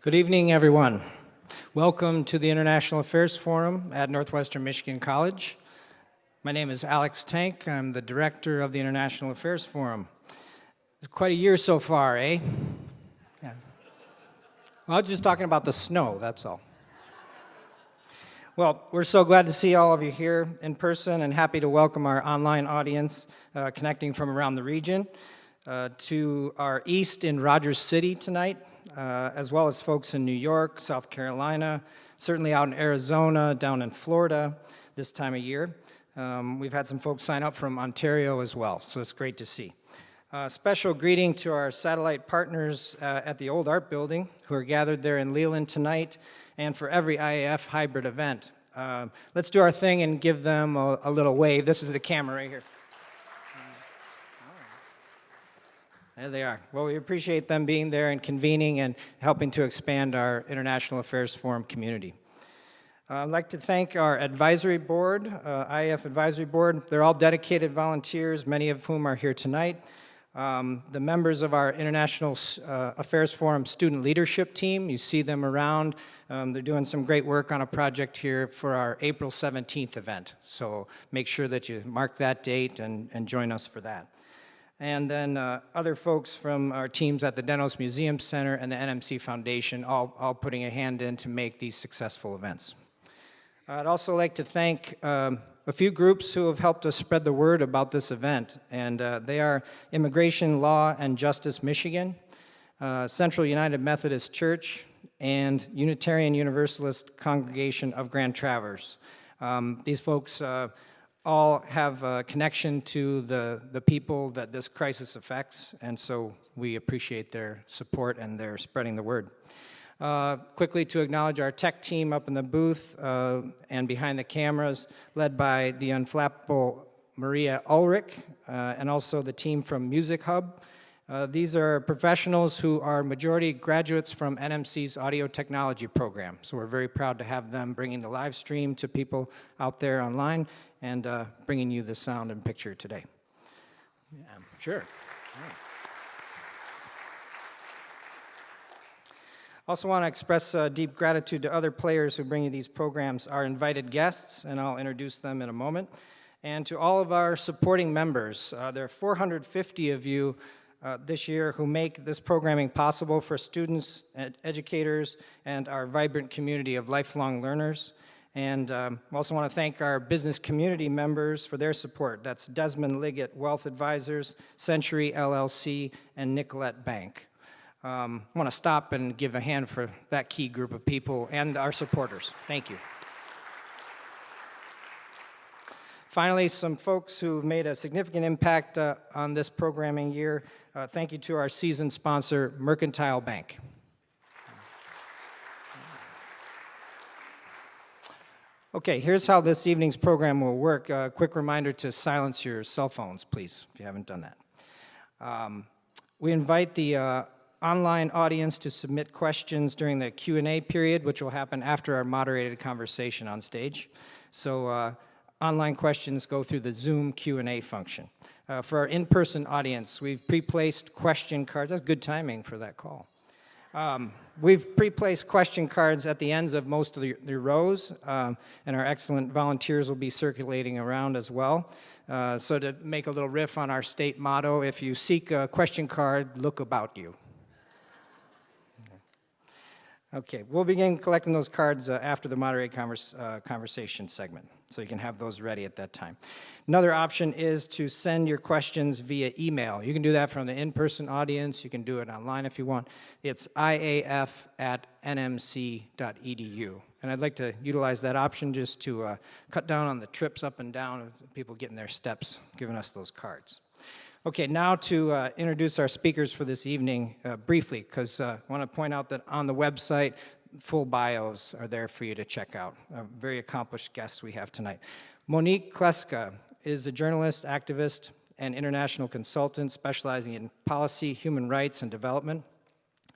Good evening, everyone. Welcome to the International Affairs Forum at Northwestern Michigan College. My name is Alex Tank. I'm the director of the International Affairs Forum. It's quite a year so far, eh? Yeah. Well, I was just talking about the snow, that's all. Well, we're so glad to see all of you here in person and happy to welcome our online audience connecting from around the region to our east in Rogers City tonight, as well as folks in New York, South Carolina, certainly out in Arizona, down in Florida this time of year. We've had some folks sign up from Ontario as well, so it's great to see. Special greeting to our satellite partners at the Old Art Building who are gathered there in Leland tonight and for every IAF hybrid event. Let's do our thing and give them a little wave. This is the camera right here. There they are. Well, we appreciate them being there and convening and helping to expand our International Affairs Forum community. I'd like to thank our advisory board, IAF Advisory Board. They're all dedicated volunteers, many of whom are here tonight. The members of our International Affairs Forum student leadership team, you see them around. They're doing some great work on a project here for our April 17th event. So make sure that you mark that date and join us for that. And then other folks from our teams at the Denos Museum Center and the NMC Foundation, all putting a hand in to make these successful events. I'd also like to thank a few groups who have helped us spread the word about this event, and they are Immigration Law and Justice Michigan, Central United Methodist Church, and Unitarian Universalist Congregation of Grand Traverse. These folks all have a connection to the people that this crisis affects, and so we appreciate their support and their spreading the word. Quickly to acknowledge our tech team up in the booth and behind the cameras, led by the unflappable Maria Ulrich, and also the team from Music Hub. These are professionals who are majority graduates from NMC's audio technology program, so we're very proud to have them bringing the live stream to people out there online and bringing you the sound and picture today. Yeah, sure. Yeah. Also want to express deep gratitude to other players who bring you these programs, our invited guests, and I'll introduce them in a moment, and to all of our supporting members. There are 450 of you this year who make this programming possible for students, educators, and our vibrant community of lifelong learners. And I also want to thank our business community members for their support. That's Desmond Liggett Wealth Advisors, Century LLC, and Nicolette Bank. I want to stop and give a hand for that key group of people and our supporters. Thank you. Finally, some folks who've made a significant impact on this programming year. Thank you to our season sponsor, Mercantile Bank. Okay, here's how this evening's program will work. A quick reminder to silence your cell phones, please, if you haven't done that. We invite the online audience to submit questions during the Q&A period, which will happen after our moderated conversation on stage. So online questions go through the Zoom Q&A function. For our in-person audience, we've pre-placed question cards. That's good timing for that call. We've pre-placed question cards at the ends of most of the rows, and our excellent volunteers will be circulating around as well. So to make a little riff on our state motto, if you seek a question card, look about you. Okay, we'll begin collecting those cards after the moderated conversation segment, so you can have those ready at that time. Another option is to send your questions via email. You can do that from the in-person audience. You can do it online if you want. It's iaf@nmc.edu. And I'd like to utilize that option just to cut down on the trips up and down of people getting their steps, giving us those cards. Okay, now to introduce our speakers for this evening briefly, because I want to point out that on the website, full bios are there for you to check out. Very accomplished guests we have tonight. Monique Clesca is a journalist, activist, and international consultant specializing in policy, human rights, and development.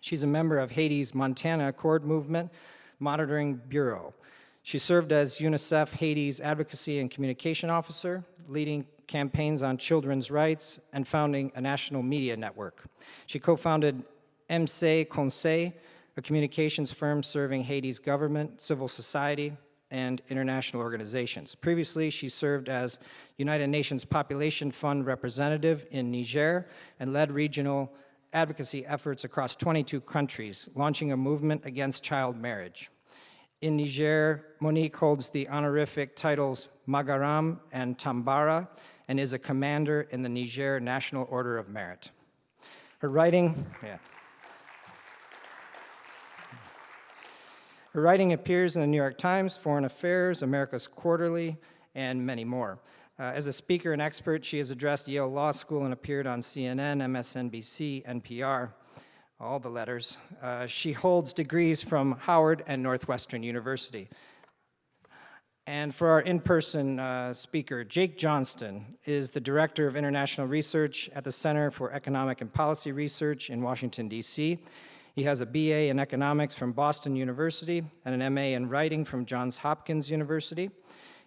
She's a member of Haiti's Montana Accord Movement Monitoring Bureau. She served as UNICEF Haiti's Advocacy and Communication Officer, leading campaigns on children's rights, and founding a national media network. She co-founded MC Conseils, a communications firm serving Haiti's government, civil society, and international organizations. Previously, she served as United Nations Population Fund representative in Niger and led regional advocacy efforts across 22 countries, launching a movement against child marriage. In Niger, Monique holds the honorific titles Magaram and Tambara and is a commander in the Niger National Order of Merit. Her writing appears in the New York Times, Foreign Affairs, America's Quarterly, and many more. As a speaker and expert, she has addressed Yale Law School and appeared on CNN, MSNBC, NPR, all the letters. She holds degrees from Howard and Northwestern University. And for our in-person speaker, Jake Johnston is the Director of International Research at the Center for Economic and Policy Research in Washington, D.C. He has a BA in economics from Boston University and an MA in writing from Johns Hopkins University.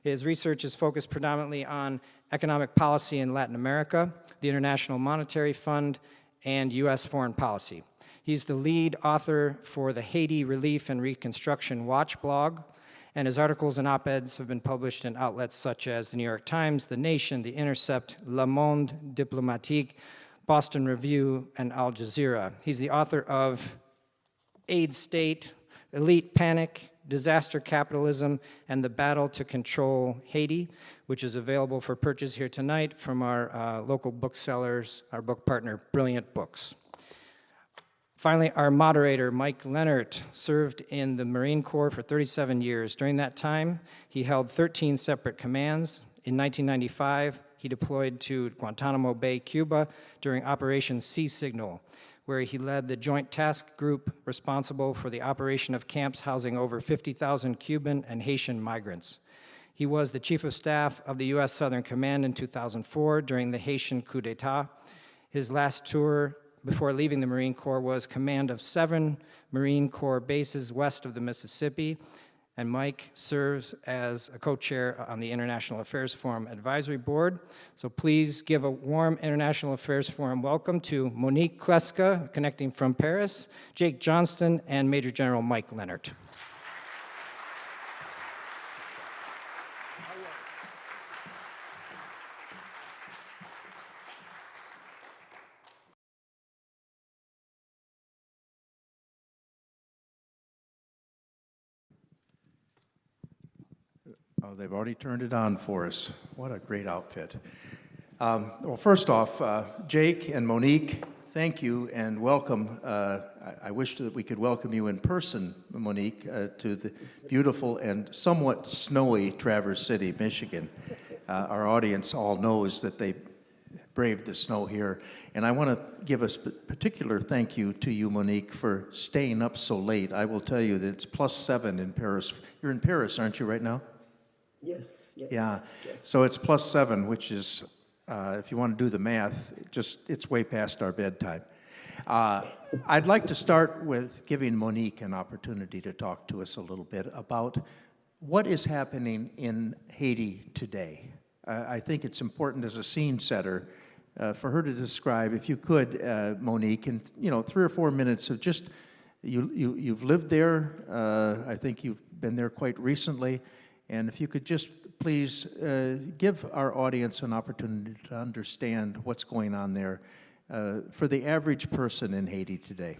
His research is focused predominantly on economic policy in Latin America, the International Monetary Fund, and U.S. foreign policy. He's the lead author for the Haiti Relief and Reconstruction Watch blog, and his articles and op-eds have been published in outlets such as the New York Times, The Nation, The Intercept, Le Monde Diplomatique, Boston Review, and Al Jazeera. He's the author of Aid State, Elite Panic, Disaster Capitalism, and the Battle to Control Haiti, which is available for purchase here tonight from our local booksellers, our book partner, Brilliant Books. Finally, our moderator, Mike Leonard, served in the Marine Corps for 37 years. During that time, he held 13 separate commands. In 1995, he deployed to Guantanamo Bay, Cuba, during Operation Sea Signal, where he led the Joint Task Group responsible for the operation of camps housing over 50,000 Cuban and Haitian migrants. He was the Chief of Staff of the U.S. Southern Command in 2004 during the Haitian coup d'etat. His last tour before leaving the Marine Corps was command of 7 Marine Corps bases west of the Mississippi, and Mike serves as a co-chair on the International Affairs Forum Advisory Board. So please give a warm International Affairs Forum welcome to Monique Clesca, connecting from Paris, Jake Johnston, and Major General Mike Leonard. Oh, they've already turned it on for us. What a great outfit. Well, first off, Jake and Monique, thank you and welcome. I wish that we could welcome you in person, Monique, to the beautiful and somewhat snowy Traverse City, Michigan. Our audience all knows that they braved the snow here. And I want to give a particular thank you to you, Monique, for staying up so late. I will tell you that it's +7 in Paris. You're in Paris, aren't you, right now? Yes, yes. Yeah, yes. so it's +7, which is, if you want to do the math, it's way past our bedtime. I'd like to start with giving Monique an opportunity to talk to us a little bit about what is happening in Haiti today. I think it's important as a scene setter for her to describe, if you could, Monique, in 3 or 4 minutes of just, you've lived there, I think you've been there quite recently, and if you could just please give our audience an opportunity to understand what's going on there for the average person in Haiti today.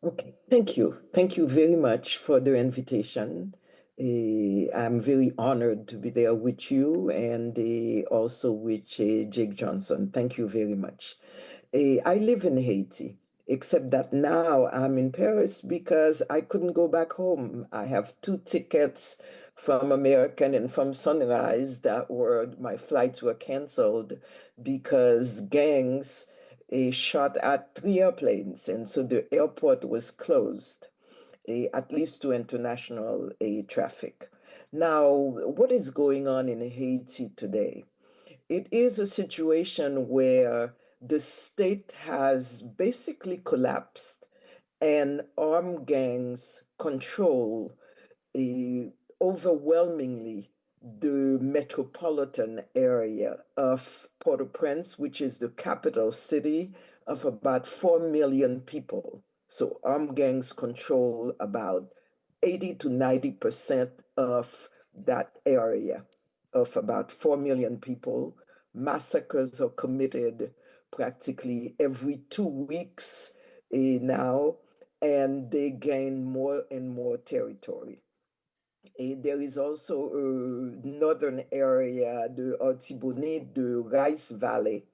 Okay, thank you. Thank you very much for the invitation. I'm very honored to be there with you and also with Jake Johnson. Thank you very much. I live in Haiti, except that now I'm in Paris because I couldn't go back home. I have 2 tickets from American and from Sunrise my flights were canceled because gangs shot at 3 airplanes, and so the airport was closed, at least to international traffic. Now, what is going on in Haiti today? It is a situation where the state has basically collapsed and armed gangs control overwhelmingly the metropolitan area of Port-au-Prince, which is the capital city of about 4 million people. So armed gangs control about 80 to 90% of that area of about 4 million people. Massacres are committed practically every 2 weeks now, and they gain more and more territory. There is also a northern area, the Artibonite, the Rice Valley,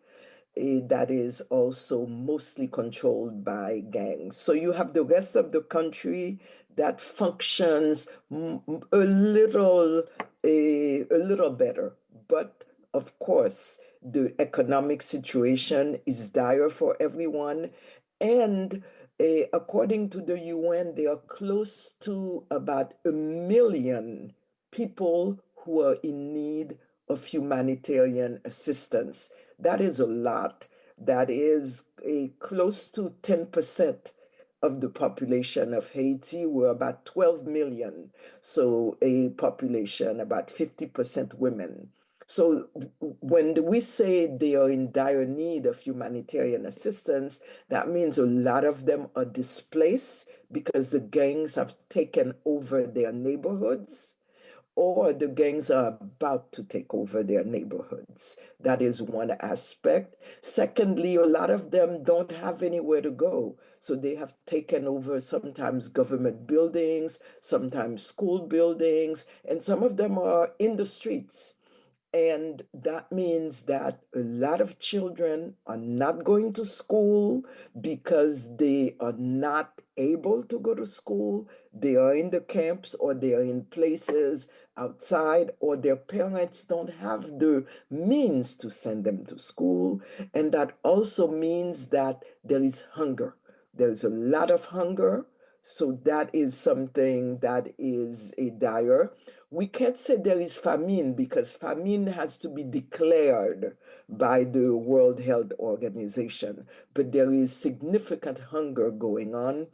that is also mostly controlled by gangs. So you have the rest of the country that functions a little better. But of course, the economic situation is dire for everyone. And according to the UN, there are close to about 1 million people who are in need of humanitarian assistance. That is a lot. That is close to 10% of the population of Haiti. We're about 12 million. So a population, about 50% women. So when we say they are in dire need of humanitarian assistance, that means a lot of them are displaced because the gangs have taken over their neighborhoods, or the gangs are about to take over their neighborhoods. That is one aspect. Secondly, a lot of them don't have anywhere to go. So they have taken over sometimes government buildings, sometimes school buildings, and some of them are in the streets. And that means that a lot of children are not going to school because they are not able to go to school. They are in the camps, or they are in places outside, or their parents don't have the means to send them to school. And that also means that there is hunger. There's a lot of hunger. So that is something that is a dire. We can't say there is famine because famine has to be declared by the World Health Organization, but there is significant hunger going on,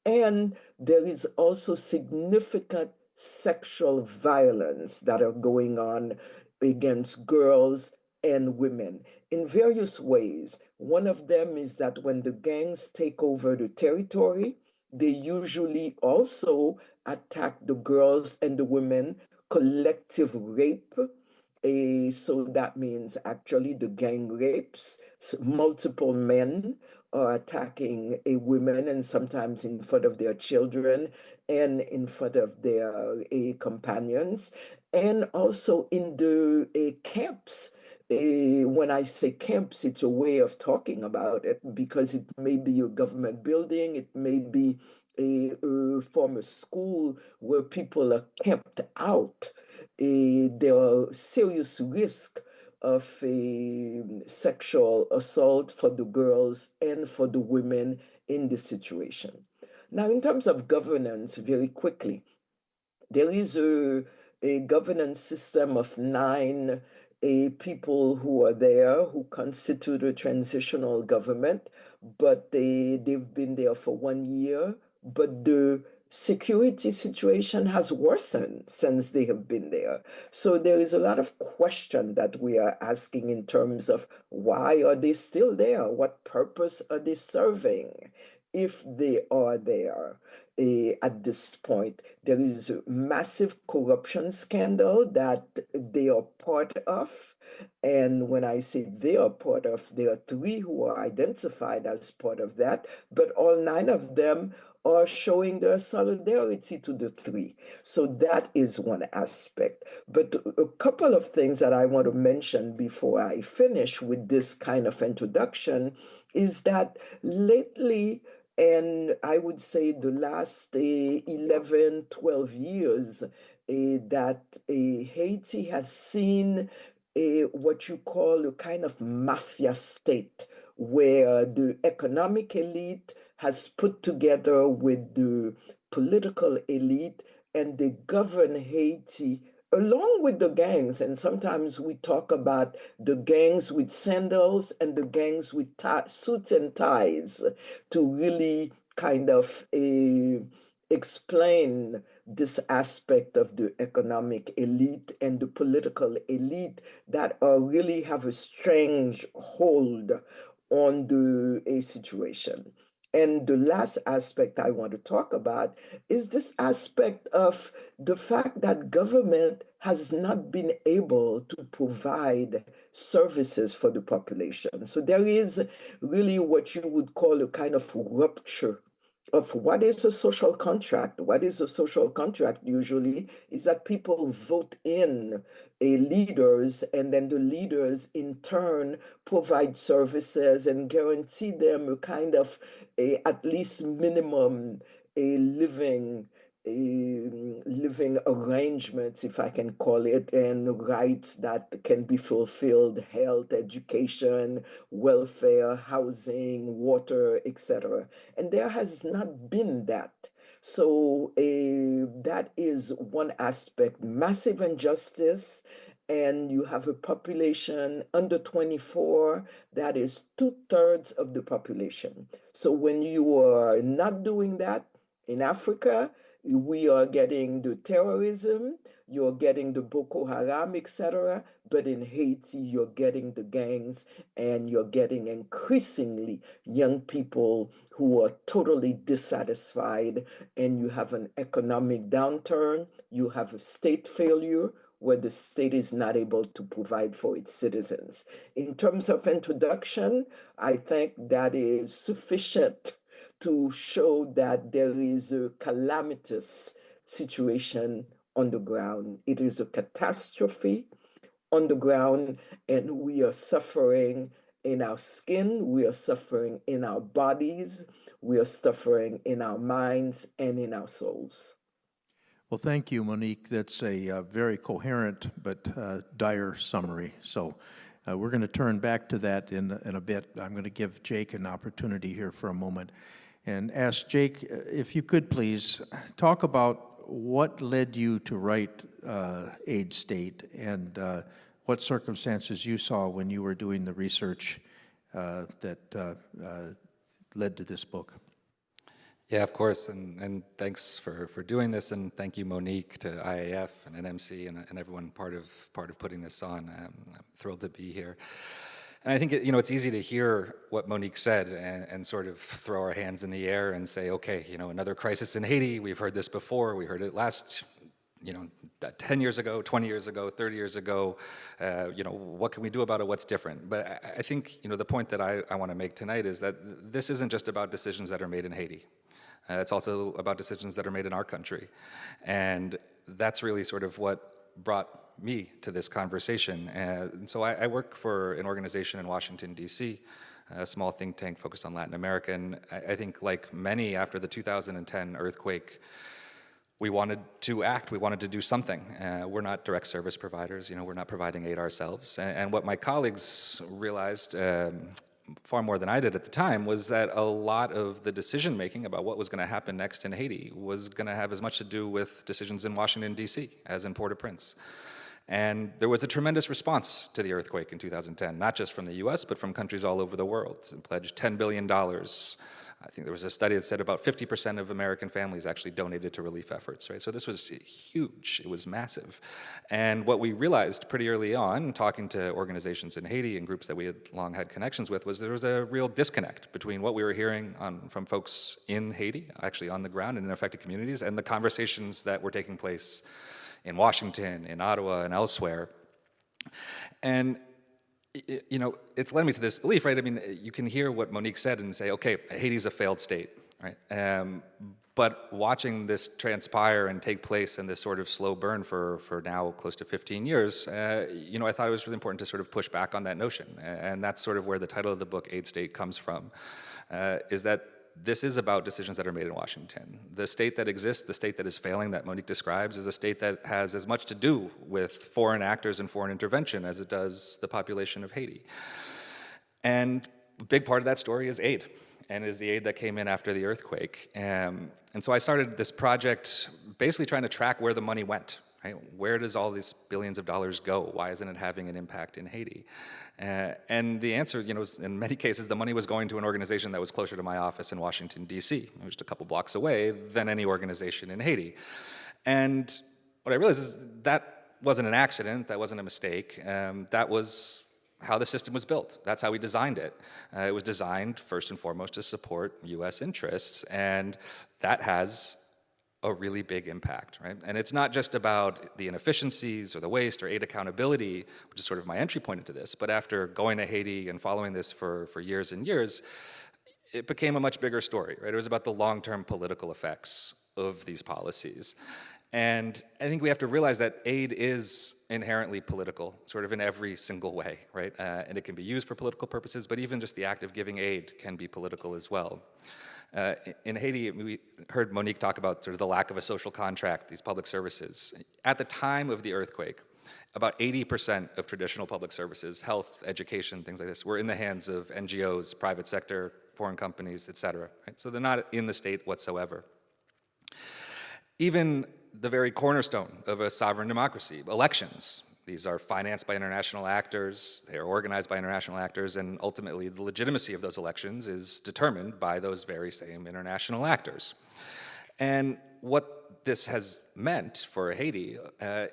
and there is also significant sexual violence that are going on against girls and women in various ways. One of them is that when the gangs take over the territory, they usually also attack the girls and the women, collective rape. So that means actually the gang rapes. Multiple men are attacking a women, and sometimes in front of their children and in front of their companions, and also in the camps. When I say camps, it's a way of talking about it because it may be a government building, it may be a former school where people are camped out. There are serious risk of sexual assault for the girls and for the women in this situation. Now, in terms of governance, very quickly, there is a governance system of nine people who are there who constitute a transitional government, but they've been there for 1 year. But the security situation has worsened since they have been there. So there is a lot of question that we are asking in terms of why are they still there? What purpose are they serving if they are there? At this point, there is a massive corruption scandal that they are part of. And when I say they are part of, there are three who are identified as part of that, but all nine of them are showing their solidarity to the three. So that is one aspect. But a couple of things that I want to mention before I finish with this kind of introduction is that lately, and I would say the last 11, 12 years, that Haiti has seen what you call a kind of mafia state where the economic elite has put together with the political elite, and they govern Haiti along with the gangs. And sometimes we talk about the gangs with sandals and the gangs with suits and ties to really kind of explain this aspect of the economic elite and the political elite that really have a strange hold on the situation. And the last aspect I want to talk about is this aspect of the fact that government has not been able to provide services for the population. So there is really what you would call a kind of rupture of what is a social contract. What is a social contract usually is that people vote in leaders, and then the leaders in turn provide services and guarantee them a kind of at least minimum a living arrangements, if I can call it, and rights that can be fulfilled: health, education, welfare, housing, water, etc. And there has not been that. So that is one aspect: massive injustice. And you have a population under 24 that is two-thirds of the population. So when you are not doing that in Africa, we are getting the terrorism, you're getting the Boko Haram, etc. But in Haiti, you're getting the gangs, and you're getting increasingly young people who are totally dissatisfied, and you have an economic downturn, you have a state failure where the state is not able to provide for its citizens. In terms of introduction, I think that is sufficient to show that there is a calamitous situation on the ground. It is a catastrophe on the ground, and we are suffering in our skin, we are suffering in our bodies, we are suffering in our minds and in our souls. Well, thank you, Monique. That's a very coherent but dire summary. So we're going to turn back to that in a bit. I'm going to give Jake an opportunity here for a moment and ask Jake, if you could please talk about what led you to write Aid State, and what circumstances you saw when you were doing the research that led to this book. Yeah, of course, and thanks for doing this, and thank you, Monique, to IAF and NMC and everyone part of putting this on. I'm thrilled to be here. And I think it's easy to hear what Monique said and sort of throw our hands in the air and say, okay, another crisis in Haiti. We've heard this before. We heard it last 10 years ago, 20 years ago, 30 years ago. What can we do about it? What's different? But I think the point that I want to make tonight is that this isn't just about decisions that are made in Haiti. It's also about decisions that are made in our country. And that's really sort of what brought me to this conversation. And so I work for an organization in Washington, D.C., a small think tank focused on Latin America. And I think like many after the 2010 earthquake, we wanted to act, we wanted to do something. We're not direct service providers, we're not providing aid ourselves. And what my colleagues realized far more than I did at the time was that a lot of the decision making about what was going to happen next in Haiti was going to have as much to do with decisions in Washington, D.C. as in Port-au-Prince. And there was a tremendous response to the earthquake in 2010, not just from the U.S., but from countries all over the world. It pledged $10 billion. I think there was a study that said about 50% of American families actually donated to relief efforts, right? So this was huge, it was massive. And what we realized pretty early on, talking to organizations in Haiti and groups that we had long had connections with, was there was a real disconnect between what we were hearing from folks in Haiti, actually on the ground and in affected communities, and the conversations that were taking place in Washington, in Ottawa, and elsewhere. And it's led me to this belief, right? I mean, you can hear what Monique said and say, okay, Haiti's a failed state, right? But watching this transpire and take place in this sort of slow burn for now close to 15 years, I thought it was really important to sort of push back on that notion. And that's sort of where the title of the book, Aid State, comes from, is that this is about decisions that are made in Washington. The state that exists, the state that is failing that Monique describes, is a state that has as much to do with foreign actors and foreign intervention as it does the population of Haiti. And a big part of that story is aid, and is the aid that came in after the earthquake. And so I started this project basically trying to track where the money went. Right? Where does all these billions of dollars go? Why isn't it having an impact in Haiti? And the answer, is in many cases, the money was going to an organization that was closer to my office in Washington, D.C., just a couple blocks away, than any organization in Haiti. And what I realized is that wasn't an accident, that wasn't a mistake, that was how the system was built. That's how we designed it. It was designed first and foremost to support US interests, and that has a really big impact, right? And it's not just about the inefficiencies or the waste or aid accountability, which is sort of my entry point into this, but after going to Haiti and following this for years and years, it became a much bigger story, right? It was about the long-term political effects of these policies. And I think we have to realize that aid is inherently political, sort of in every single way, right? And it can be used for political purposes, but even just the act of giving aid can be political as well. In Haiti, we heard Monique talk about sort of the lack of a social contract, these public services. At the time of the earthquake, about 80% of traditional public services, health, education, things like this, were in the hands of NGOs, private sector, foreign companies, et cetera. Right? So they're not in the state whatsoever. Even the very cornerstone of a sovereign democracy, elections. These are financed by international actors, they are organized by international actors, and ultimately the legitimacy of those elections is determined by those very same international actors. And what this has meant for Haiti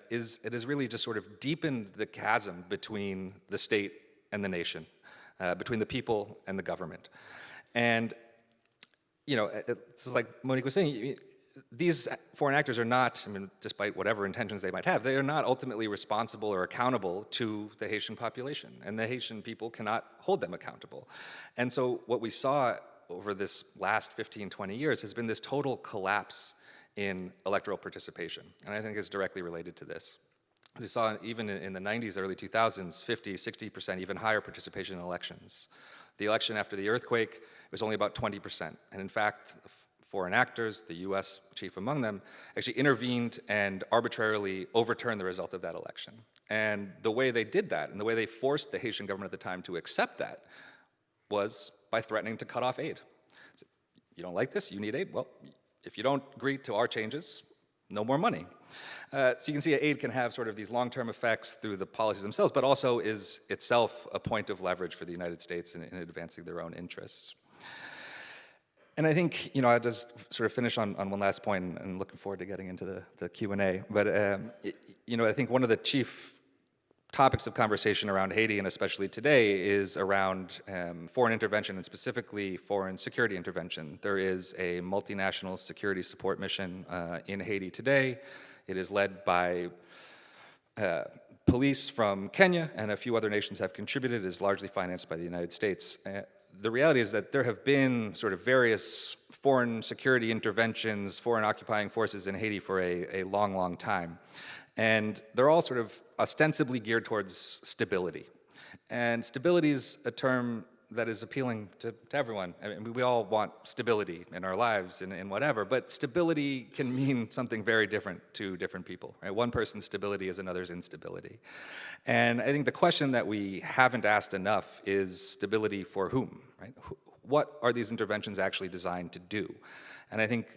is it has really just sort of deepened the chasm between the state and the nation, between the people and the government. And, you know, it's like Monique was saying, these foreign actors are not, I mean, despite whatever intentions they might have, they are not ultimately responsible or accountable to the Haitian population, and the Haitian people cannot hold them accountable. And so what we saw over this last 15, 20 years has been this total collapse in electoral participation, and I think is directly related to this. We saw even in the 90s, early 2000s, 50, 60%, even higher participation in elections. The election after the earthquake was only about 20%, and in fact, foreign actors, the US chief among them, actually intervened and arbitrarily overturned the result of that election. And the way they did that, and the way they forced the Haitian government at the time to accept that, was by threatening to cut off aid. So, you don't like this? You need aid? Well, if you don't agree to our changes, no more money. So you can see aid can have sort of these long-term effects through the policies themselves, but also is itself a point of leverage for the United States in advancing their own interests. And I think, you know, I'll just sort of finish on one last point, and looking forward to getting into the Q&A. But, you know, I think one of the chief topics of conversation around Haiti, and especially today, is around foreign intervention, and specifically foreign security intervention. There is a multinational security support mission in Haiti today. It is led by police from Kenya, and a few other nations have contributed. It is largely financed by the United States. The reality is that there have been sort of various foreign security interventions, foreign occupying forces in Haiti for a long, long time. And they're all sort of ostensibly geared towards stability. And stability is a term that is appealing to everyone. I mean, we all want stability in our lives and in whatever, but stability can mean something very different to different people. Right? One person's stability is another's instability. And I think the question that we haven't asked enough is stability for whom? Right? What are these interventions actually designed to do? And I think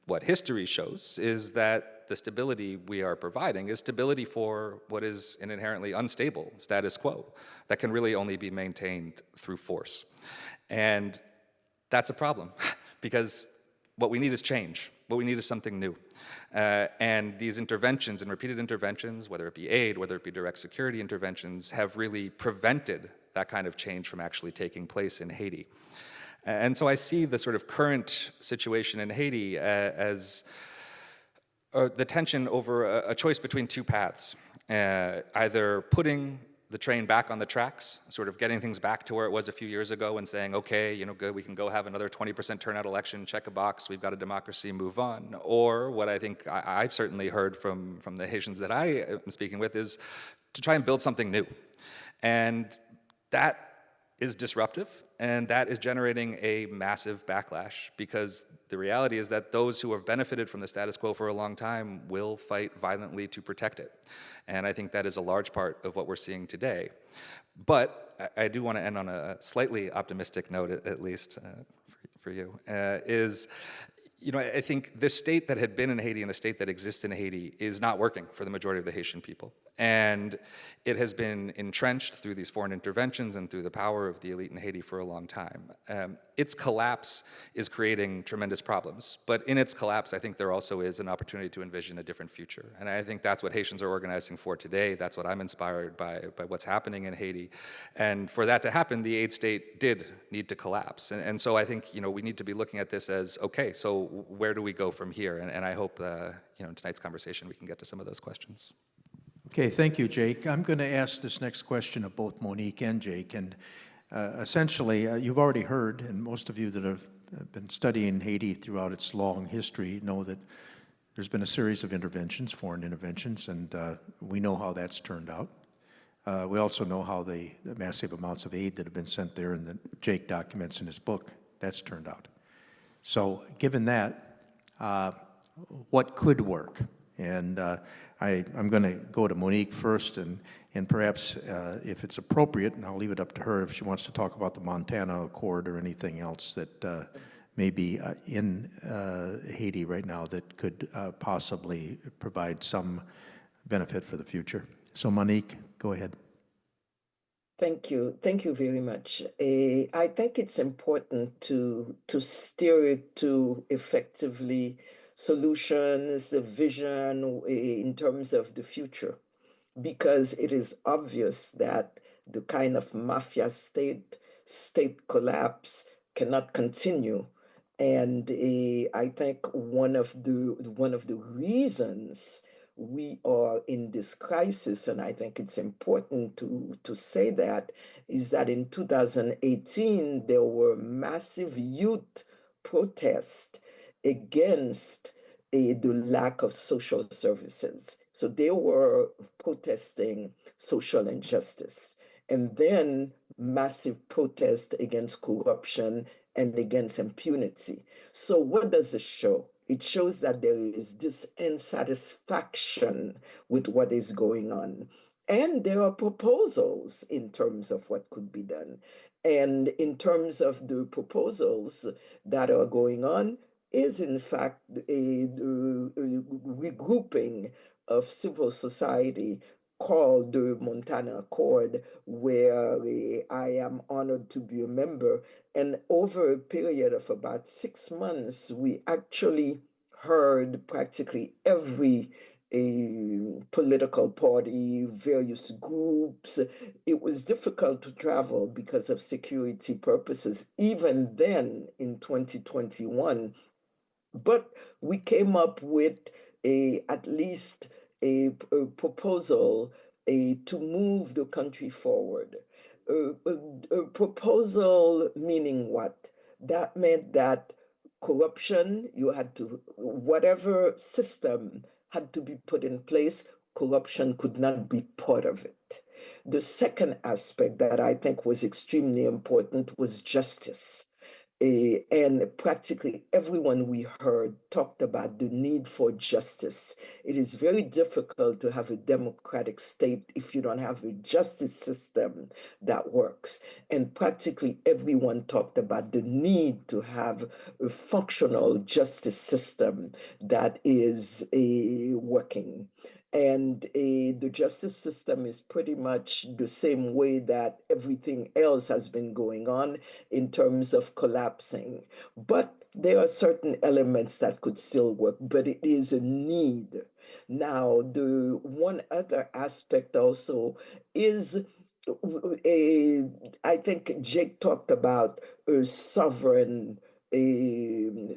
what history shows is that the stability we are providing is stability for what is an inherently unstable status quo that can really only be maintained through force. And that's a problem, because what we need is change. What we need is something new. And these interventions and repeated interventions, whether it be aid, whether it be direct security interventions, have really prevented that kind of change from actually taking place in Haiti. And so I see the sort of current situation in Haiti as the tension over a choice between two paths, either putting the train back on the tracks, sort of getting things back to where it was a few years ago and saying, okay, you know, good, we can go have another 20% turnout election, check a box, we've got a democracy, move on. Or what I think I've certainly heard from the Haitians that I am speaking with is to try and build something new. And that is disruptive, and that is generating a massive backlash, because the reality is that those who have benefited from the status quo for a long time will fight violently to protect it. And I think that is a large part of what we're seeing today. But I do want to end on a slightly optimistic note, at least for you, is, I think this state that had been in Haiti and the state that exists in Haiti is not working for the majority of the Haitian people. And it has been entrenched through these foreign interventions and through the power of the elite in Haiti for a long time. Its collapse is creating tremendous problems. But in its collapse, I think there also is an opportunity to envision a different future. And I think that's what Haitians are organizing for today. That's what I'm inspired by what's happening in Haiti. And for that to happen, the aid state did need to collapse. And so I think, we need to be looking at this as, okay, so where do we go from here? And I hope, in tonight's conversation, we can get to some of those questions. Okay, thank you, Jake. I'm going to ask this next question of both Monique and Jake. And essentially, you've already heard, and most of you that have been studying Haiti throughout its long history know that there's been a series of interventions, foreign interventions, and we know how that's turned out. We also know how the massive amounts of aid that have been sent there and that Jake documents in his book, that's turned out. So given that, what could work? And I'm going to go to Monique first, and perhaps if it's appropriate, and I'll leave it up to her if she wants to talk about the Montana Accord or anything else that may be in Haiti right now that could possibly provide some benefit for the future. So Monique, go ahead. Thank you. Thank you very much. I think it's important to steer it to effectively solutions, a vision in terms of the future, because it is obvious that the kind of mafia state collapse cannot continue. And I think one of the reasons we are in this crisis, and I think it's important to say that, is that in 2018, there were massive youth protests against the lack of social services. So they were protesting social injustice. And then massive protest against corruption and against impunity. So what does it show? It shows that there is dissatisfaction with what is going on. And there are proposals in terms of what could be done. And in terms of the proposals that are going on, is in fact a regrouping of civil society called the Montana Accord, where I am honored to be a member. And over a period of about 6 months, we actually heard practically every political party, various groups. It was difficult to travel because of security purposes, even then in 2021. But we came up with at least a proposal to move the country forward. A proposal meaning what? That meant that corruption, whatever system had to be put in place, corruption could not be part of it. The second aspect that I think was extremely important was justice. And practically everyone we heard talked about the need for justice. It is very difficult to have a democratic state if you don't have a justice system that works. And practically everyone talked about the need to have a functional justice system that is working. And the justice system is pretty much the same way that everything else has been going on in terms of collapsing. But there are certain elements that could still work, but it is a need. Now, the one other aspect also is I think Jake talked about a sovereign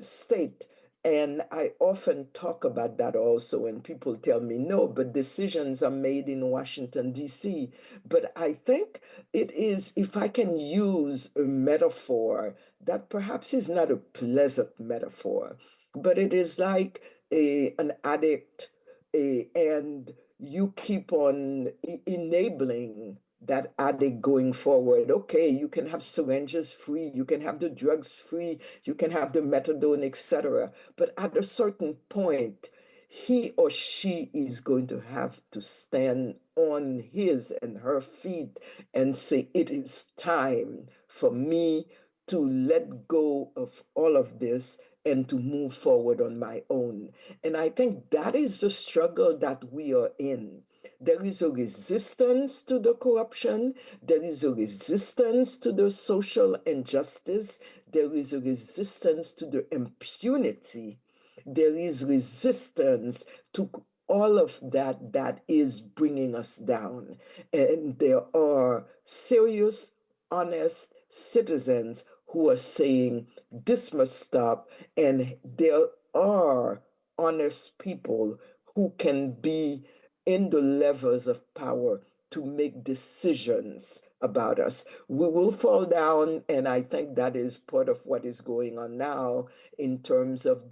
state. And I often talk about that also, and people tell me, no, but decisions are made in Washington, D.C. But I think it is, if I can use a metaphor that perhaps is not a pleasant metaphor, but it is like an addict, and you keep on enabling that addict going forward. Okay, you can have syringes free, you can have the drugs free, you can have the methadone, etc. But at a certain point, he or she is going to have to stand on his and her feet and say, it is time for me to let go of all of this and to move forward on my own. And I think that is the struggle that we are in. There is a resistance to the corruption. There is a resistance to the social injustice. There is a resistance to the impunity. There is resistance to all of that that is bringing us down. And there are serious, honest citizens who are saying this must stop. And there are honest people who can be in the levels of power to make decisions about us. We will fall down, and I think that is part of what is going on now in terms of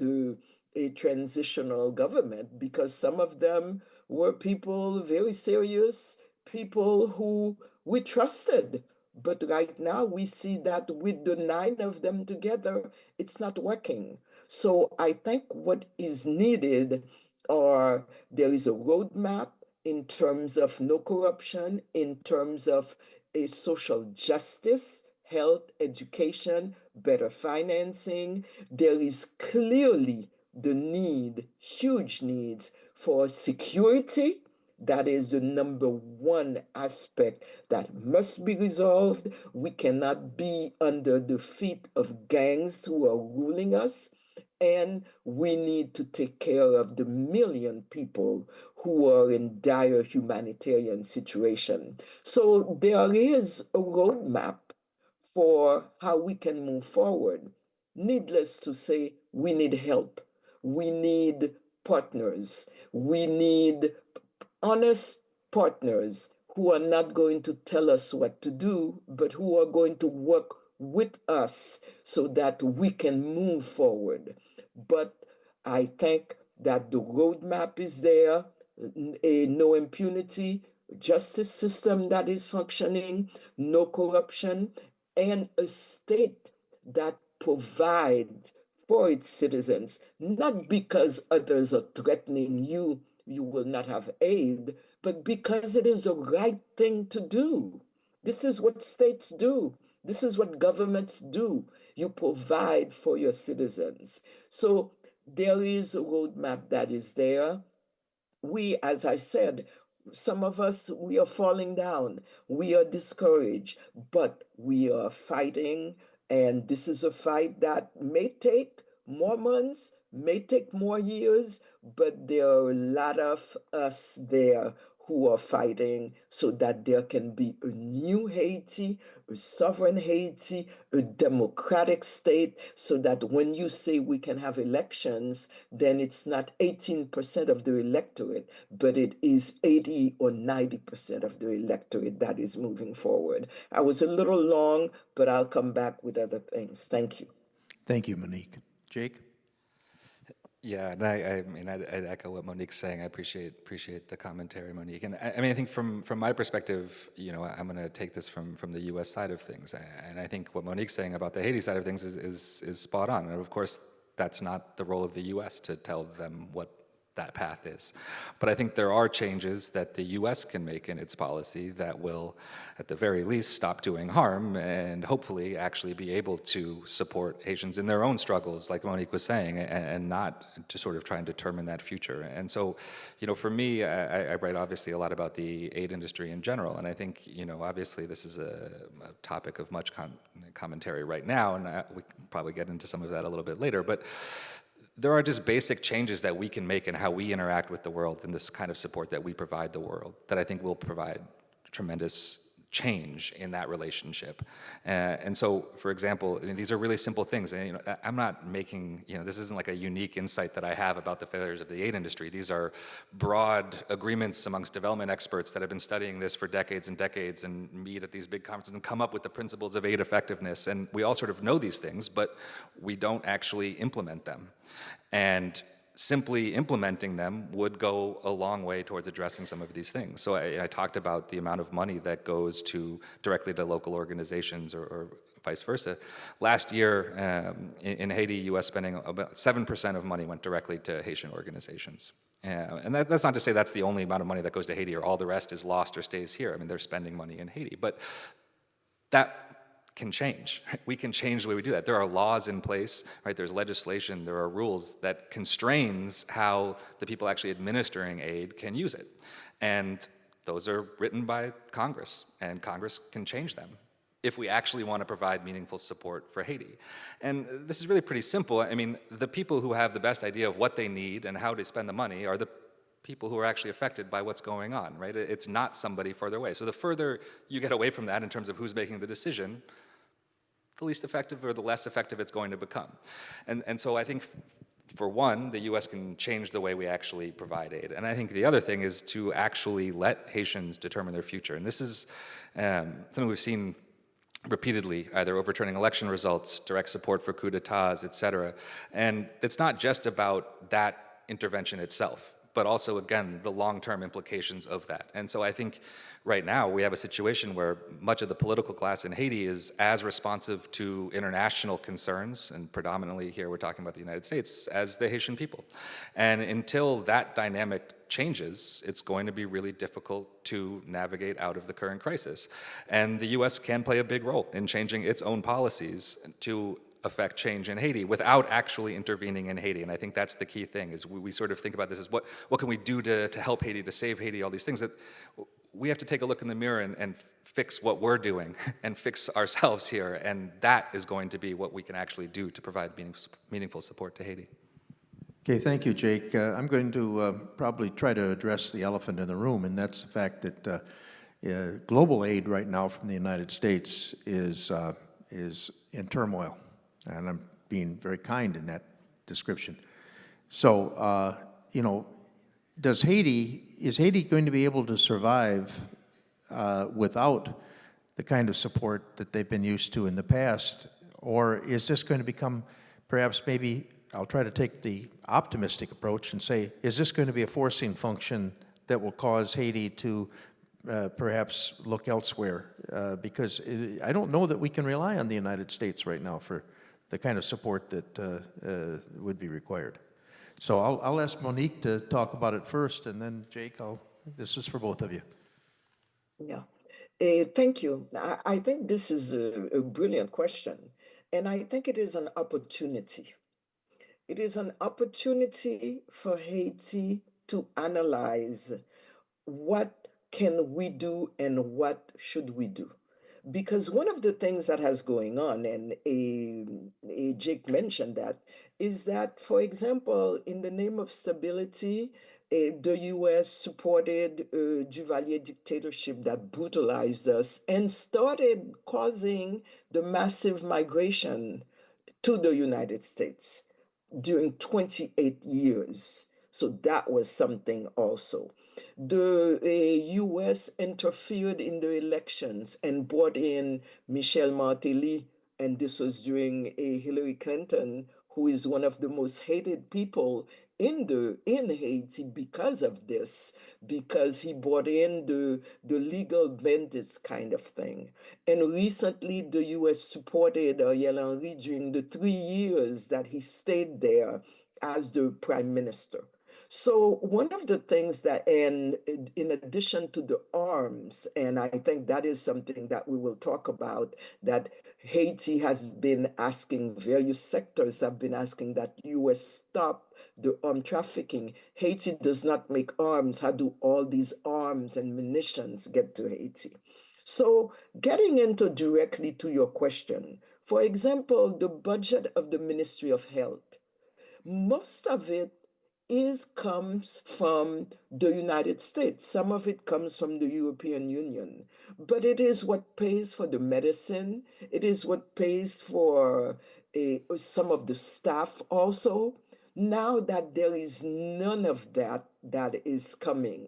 a transitional government, because some of them were people very serious, people who we trusted. But right now we see that with the nine of them together, it's not working. So I think what is needed are there is a roadmap in terms of no corruption, in terms of a social justice, health, education, better financing. There is clearly the need, huge needs for security. That is the number one aspect that must be resolved. We cannot be under the feet of gangs who are ruling us. And we need to take care of the million people who are in dire humanitarian situation. So there is a roadmap for how we can move forward. Needless to say, we need help. We need partners. We need honest partners who are not going to tell us what to do, but who are going to work with us so that we can move forward. But I think that the roadmap is there, a no impunity, justice system that is functioning, no corruption, and a state that provides for its citizens, not because others are threatening you, you will not have aid, but because it is the right thing to do. This is what states do. This is what governments do. You provide for your citizens. So there is a roadmap that is there. We, as I said, some of us, we are falling down. We are discouraged, but we are fighting. And this is a fight that may take more months, may take more years, but there are a lot of us there who are fighting so that there can be a new Haiti, a sovereign Haiti, a democratic state, so that when you say we can have elections, then it's not 18% of the electorate, but it is 80 or 90% of the electorate that is moving forward. I was a little long, but I'll come back with other things. Thank you. Thank you, Monique. Jake? Yeah, and I mean, I'd echo what Monique's saying. I appreciate the commentary, Monique. And I mean, I think from my perspective, you know, I'm going to take this from the U.S. side of things. And I think what Monique's saying about the Haiti side of things is spot on. And of course, that's not the role of the U.S. to tell them what that path is. But I think there are changes that the U.S. can make in its policy that will, at the very least, stop doing harm and hopefully actually be able to support Haitians in their own struggles, like Monique was saying, and not to sort of try and determine that future. And so, you know, for me, I write obviously a lot about the aid industry in general, and I think, you know, obviously this is a topic of much commentary right now, and we can probably get into some of that a little bit later, but there are just basic changes that we can make in how we interact with the world and this kind of support that we provide the world that I think will provide tremendous change in that relationship. And so, for example, I mean, these are really simple things. And, you know, I'm not making, you know, this isn't like a unique insight that I have about the failures of the aid industry. These are broad agreements amongst development experts that have been studying this for decades and decades and meet at these big conferences and come up with the principles of aid effectiveness. And we all sort of know these things, but we don't actually implement them. And simply implementing them would go a long way towards addressing some of these things. So I talked about the amount of money that goes directly to local organizations or vice versa. Last year in Haiti, U.S. spending about 7% of money went directly to Haitian organizations. And that's not to say that's the only amount of money that goes to Haiti or all the rest is lost or stays here. I mean, they're spending money in Haiti. But that can change. We can change the way we do that. There are laws in place, right? There's legislation, there are rules that constrains how the people actually administering aid can use it. And those are written by Congress, and Congress can change them if we actually want to provide meaningful support for Haiti. And this is really pretty simple. I mean, the people who have the best idea of what they need and how to spend the money are the people who are actually affected by what's going on, right? It's not somebody further away. So the further you get away from that in terms of who's making the decision, the least effective or the less effective it's going to become. And so I think, for one, the US can change the way we actually provide aid. And I think the other thing is to actually let Haitians determine their future. And this is something we've seen repeatedly, either overturning election results, direct support for coups d'etats, et cetera. And it's not just about that intervention itself, but also, again, the long-term implications of that. And so I think right now we have a situation where much of the political class in Haiti is as responsive to international concerns, and predominantly here we're talking about the United States, as the Haitian people. And until that dynamic changes, it's going to be really difficult to navigate out of the current crisis. And the US can play a big role in changing its own policies to affect change in Haiti without actually intervening in Haiti. And I think that's the key thing, is we sort of think about this as what can we do to help Haiti, to save Haiti, all these things that we have to take a look in the mirror and fix what we're doing and fix ourselves here. And that is going to be what we can actually do to provide meaningful support to Haiti. Okay, thank you, Jake. I'm going to probably try to address the elephant in the room, and that's the fact that global aid right now from the United States is in turmoil. And I'm being very kind in that description. So, you know, is Haiti going to be able to survive without the kind of support that they've been used to in the past? Or is this going to become, perhaps maybe, I'll try to take the optimistic approach and say, is this going to be a forcing function that will cause Haiti to perhaps look elsewhere? Because I don't know that we can rely on the United States right now for the kind of support that would be required. So I'll ask Monique to talk about it first, and then Jake, this is for both of you. Yeah. Thank you. I think this is a brilliant question, and I think it is an opportunity. It is an opportunity for Haiti to analyze what can we do and what should we do. Because one of the things that has going on, and Jake mentioned that, is that, for example, in the name of stability, the US supported a Duvalier dictatorship that brutalized us and started causing the massive migration to the United States during 28 years. So that was something also. The US interfered in the elections and brought in Michel Martelly, and this was during Hillary Clinton, who is one of the most hated people in Haiti because of this, because he brought in the legal bandits kind of thing. And recently, the US supported Ariel Henry during the 3 years that he stayed there as the prime minister. So one of the things that, and in addition to the arms, and I think that is something that we will talk about, that Haiti has been asking, various sectors have been asking that US stop the arm trafficking. Haiti does not make arms. How do all these arms and munitions get to Haiti? So getting into directly to your question, for example, the budget of the Ministry of Health, most of it comes from the United States. Some of it comes from the European Union. But it is what pays for the medicine. It is what pays for some of the staff also. Now that there is none of that is coming,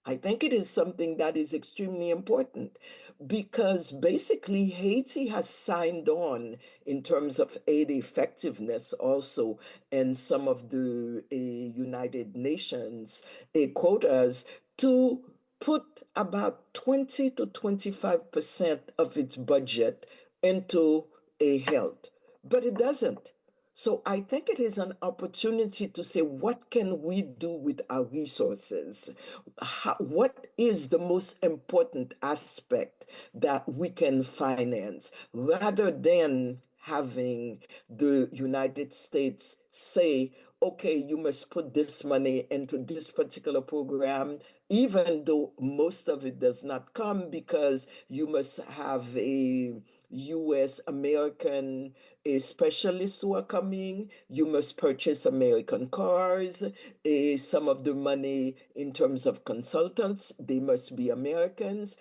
I think it is something that is extremely important, because basically Haiti has signed on in terms of aid effectiveness also, and some of the United Nations quotas, to put about 20 to 25% of its budget into a health. But it doesn't. So I think it is an opportunity to say, what can we do with our resources? What is the most important aspect that we can finance rather than having the United States say, okay, you must put this money into this particular program, even though most of it does not come because you must have a US American specialists who are coming. You must purchase American cars. Some of the money in terms of consultants, they must be Americans.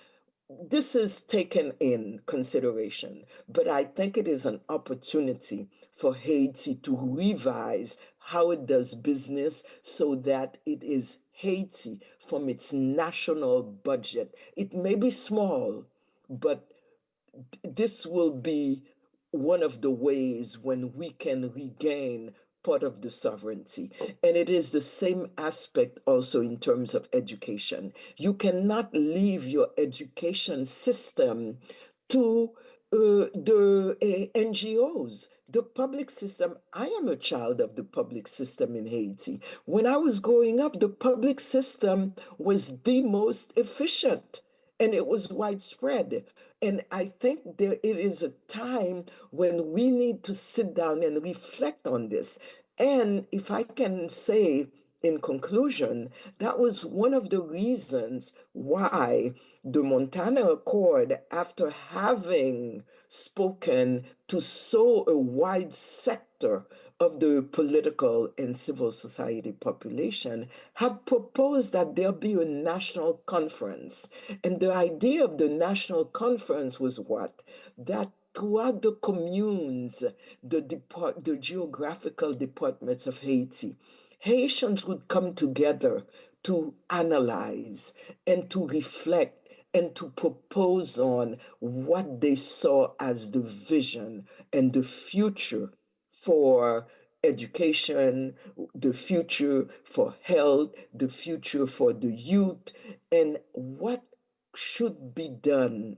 This is taken in consideration, but I think it is an opportunity for Haiti to revise how it does business so that it is Haiti from its national budget. It may be small, but this will be one of the ways when we can regain part of the sovereignty. And it is the same aspect also in terms of education. You cannot leave your education system to the NGOs, the public system. I am a child of the public system in Haiti. When I was growing up, the public system was the most efficient and it was widespread. And I think it is a time when we need to sit down and reflect on this. And if I can say, in conclusion, that was one of the reasons why the Montana Accord, after having spoken to so a wide sector of the political and civil society population, had proposed that there be a national conference. And the idea of the national conference was what? That throughout the communes, the geographical departments of Haiti, Haitians would come together to analyze and to reflect and to propose on what they saw as the vision and the future for education, the future for health, the future for the youth, and what should be done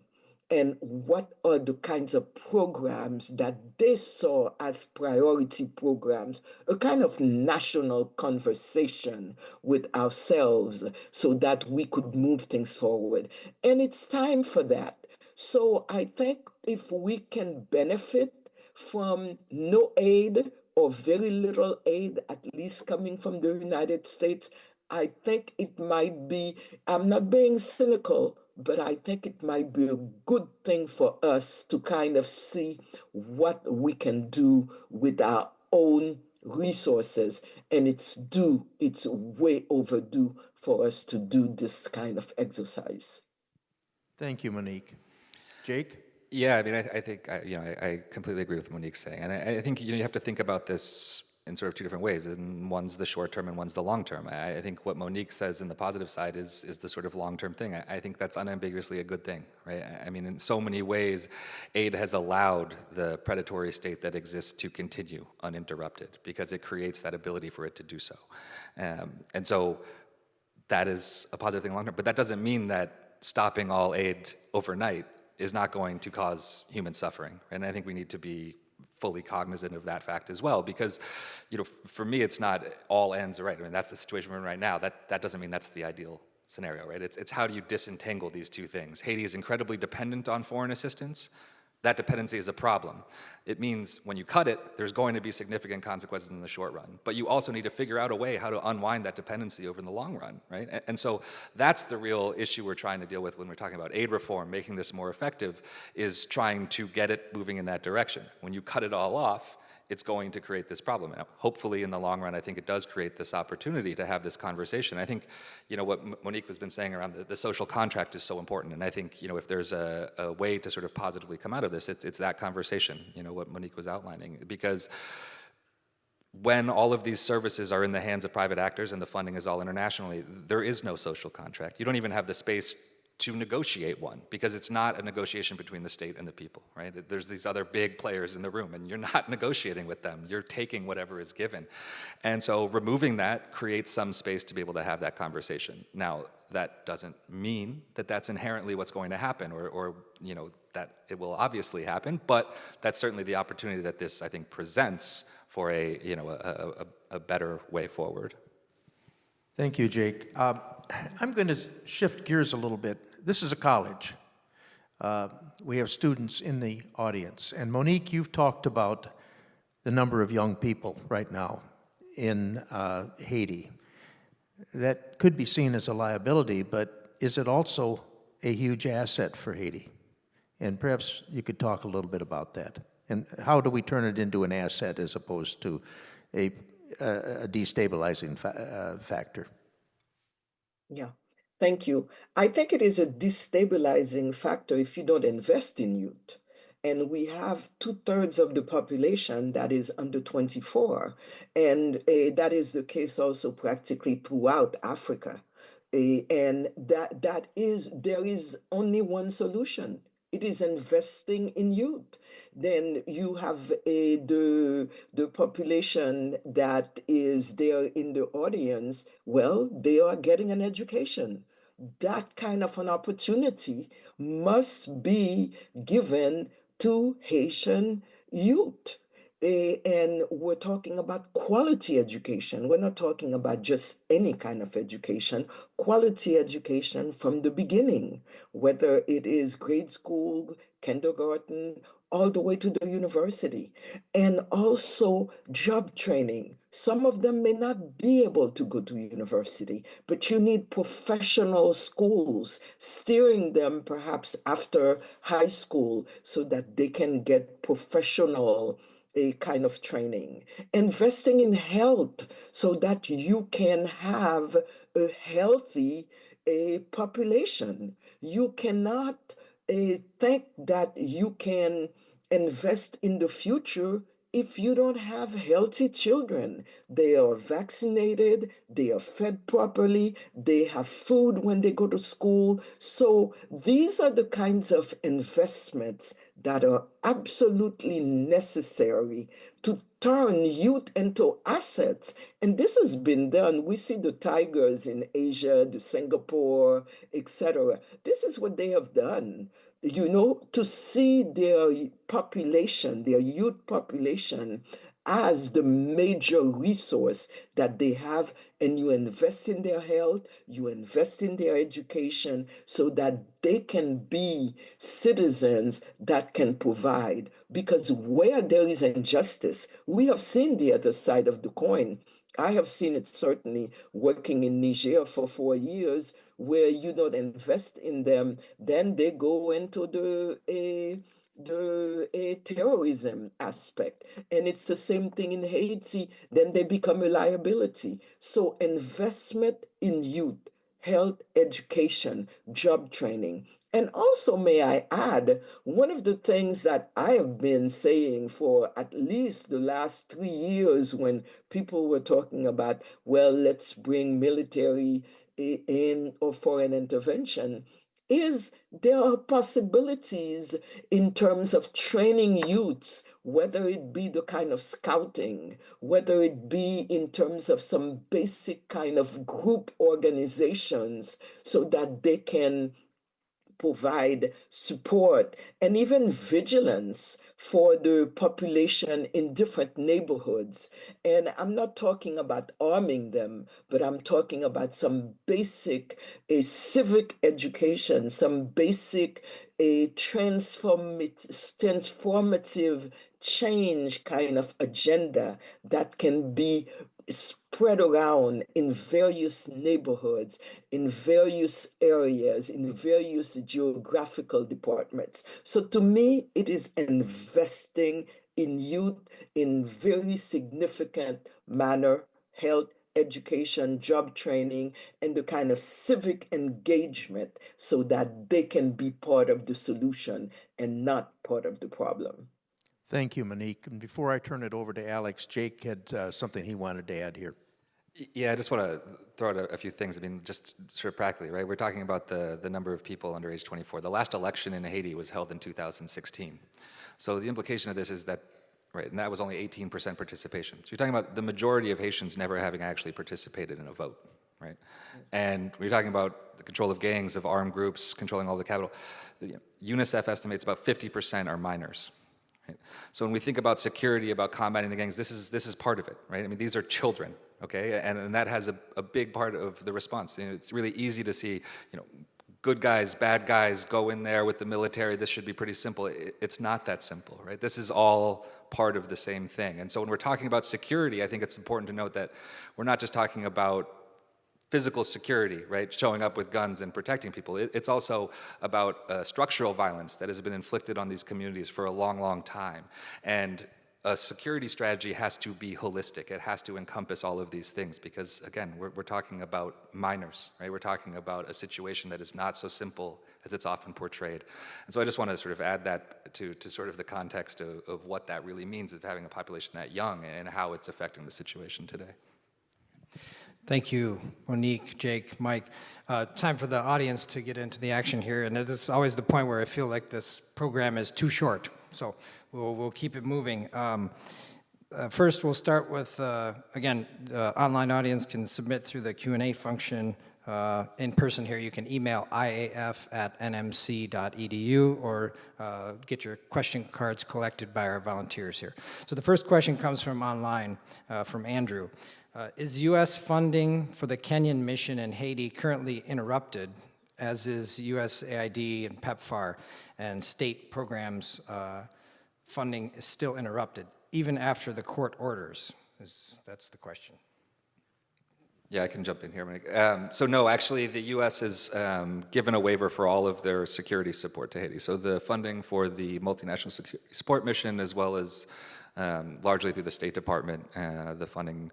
and what are the kinds of programs that they saw as priority programs, a kind of national conversation with ourselves so that we could move things forward. And it's time for that. So I think if we can benefit from no aid or very little aid, at least coming from the United States, I think it might be, I'm not being cynical, but I think it might be a good thing for us to kind of see what we can do with our own resources. And it's way overdue for us to do this kind of exercise. Thank you, Monique. Jake? Yeah, I mean, I think I completely agree with what Monique's saying, and I think you have to think about this in sort of two different ways, and one's the short term and one's the long term. I think what Monique says in the positive side is the sort of long term thing. I think that's unambiguously a good thing, right? I mean, in so many ways, aid has allowed the predatory state that exists to continue uninterrupted because it creates that ability for it to do so, and so that is a positive thing long term. But that doesn't mean that stopping all aid overnight is not going to cause human suffering. And I think we need to be fully cognizant of that fact as well, because, for me, it's not all ends are right. I mean, that's the situation we're in right now. That doesn't mean that's the ideal scenario, right? It's how do you disentangle these two things? Haiti is incredibly dependent on foreign assistance. That dependency is a problem. It means when you cut it, there's going to be significant consequences in the short run. But you also need to figure out a way how to unwind that dependency over in the long run, right? And so that's the real issue we're trying to deal with when we're talking about aid reform, making this more effective, is trying to get it moving in that direction. When you cut it all off, it's going to create this problem. And hopefully in the long run, I think it does create this opportunity to have this conversation. I think, what Monique has been saying around the social contract is so important. And I think, if there's a way to sort of positively come out of this, it's that conversation, what Monique was outlining. Because when all of these services are in the hands of private actors and the funding is all internationally, there is no social contract. You don't even have the space to negotiate one, because it's not a negotiation between the state and the people, right? There's these other big players in the room, and you're not negotiating with them. You're taking whatever is given. And so removing that creates some space to be able to have that conversation. Now, that doesn't mean that that's inherently what's going to happen, or that it will obviously happen, but that's certainly the opportunity that this, I think, presents for a better way forward. Thank you, Jake. I'm going to shift gears a little bit. This is a college. We have students in the audience. And Monique, you've talked about the number of young people right now in Haiti. That could be seen as a liability, but is it also a huge asset for Haiti? And perhaps you could talk a little bit about that. And how do we turn it into an asset as opposed to a destabilizing factor? Yeah, thank you. I think it is a destabilizing factor if you don't invest in youth. And we have 2/3 of the population that is under 24. And that is the case also practically throughout Africa. And there is only one solution. It is investing in youth. Then you have the population that is there in the audience. Well, they are getting an education. That kind of an opportunity must be given to Haitian youth. And we're talking about quality education. We're not talking about just any kind of education, quality education from the beginning, whether it is grade school, kindergarten, all the way to the university. And also job training. Some of them may not be able to go to university, but you need professional schools steering them perhaps after high school so that they can get professional a kind of training, investing in health so that you can have a healthy population. You cannot think that you can invest in the future if you don't have healthy children. They are vaccinated, they are fed properly, they have food when they go to school. So these are the kinds of investments that are absolutely necessary to turn youth into assets. And this has been done. We see the tigers in Asia, the Singapore, etc. This is what they have done. To see their population, their youth population, as the major resource that they have, and you invest in their health, you invest in their education so that they can be citizens that can provide. Because where there is injustice, we have seen the other side of the coin. I have seen it certainly working in Niger for 4 years, where you don't invest in them, then they go into the terrorism aspect. And it's the same thing in Haiti, then they become a liability. So investment in youth, health, education, job training. And also, may I add, one of the things that I have been saying for at least the last 3 years when people were talking about, well, let's bring military in or foreign intervention, is there are possibilities in terms of training youths, whether it be the kind of scouting, whether it be in terms of some basic kind of group organizations, so that they can provide support and even vigilance for the population in different neighborhoods. And I'm not talking about arming them, but I'm talking about some basic civic education, some basic transformative change kind of agenda that can be spread around in various neighborhoods, in various areas, in various geographical departments. So to me, it is investing in youth in very significant manner, health, education, job training, and the kind of civic engagement so that they can be part of the solution and not part of the problem. Thank you, Monique. And before I turn it over to Alex, Jake had something he wanted to add here. Yeah, I just want to throw out a few things. I mean, just sort of practically, right? We're talking about the number of people under age 24. The last election in Haiti was held in 2016. So the implication of this is that, right, and that was only 18% participation. So you're talking about the majority of Haitians never having actually participated in a vote, right? And we're talking about the control of gangs, of armed groups, controlling all the capital. UNICEF estimates about 50% are minors. Right? So when we think about security, about combating the gangs, this is part of it, right? I mean, these are children, okay? And that has a big part of the response. You know, it's really easy to see, you know, good guys, bad guys, go in there with the military, this should be pretty simple. It's not that simple, right? This is all part of the same thing. And so when we're talking about security, I think it's important to note that we're not just talking about physical security, right? Showing up with guns and protecting people. It's also about structural violence that has been inflicted on these communities for a long, long time. And a security strategy has to be holistic. It has to encompass all of these things because, again, we're talking about minors, right? We're talking about a situation that is not so simple as it's often portrayed. And so I just want to sort of add that to sort of the context of what that really means of having a population that young and how it's affecting the situation today. Thank you, Monique, Jake, Mike. Time for the audience to get into the action here, and it is always the point where I feel like this program is too short, so we'll keep it moving. First, we'll start with, again, the online audience can submit through the Q&A function. In person here, you can email iaf@nmc.edu or get your question cards collected by our volunteers here. So the first question comes from online, from Andrew. Is U.S. funding for the Kenyan mission in Haiti currently interrupted, as is USAID and PEPFAR, and state programs funding is still interrupted, even after the court orders? That's the question. Yeah, I can jump in here, Monique. So no, actually, the U.S. has given a waiver for all of their security support to Haiti. So the funding for the multinational security support mission, as well as largely through the State Department, the funding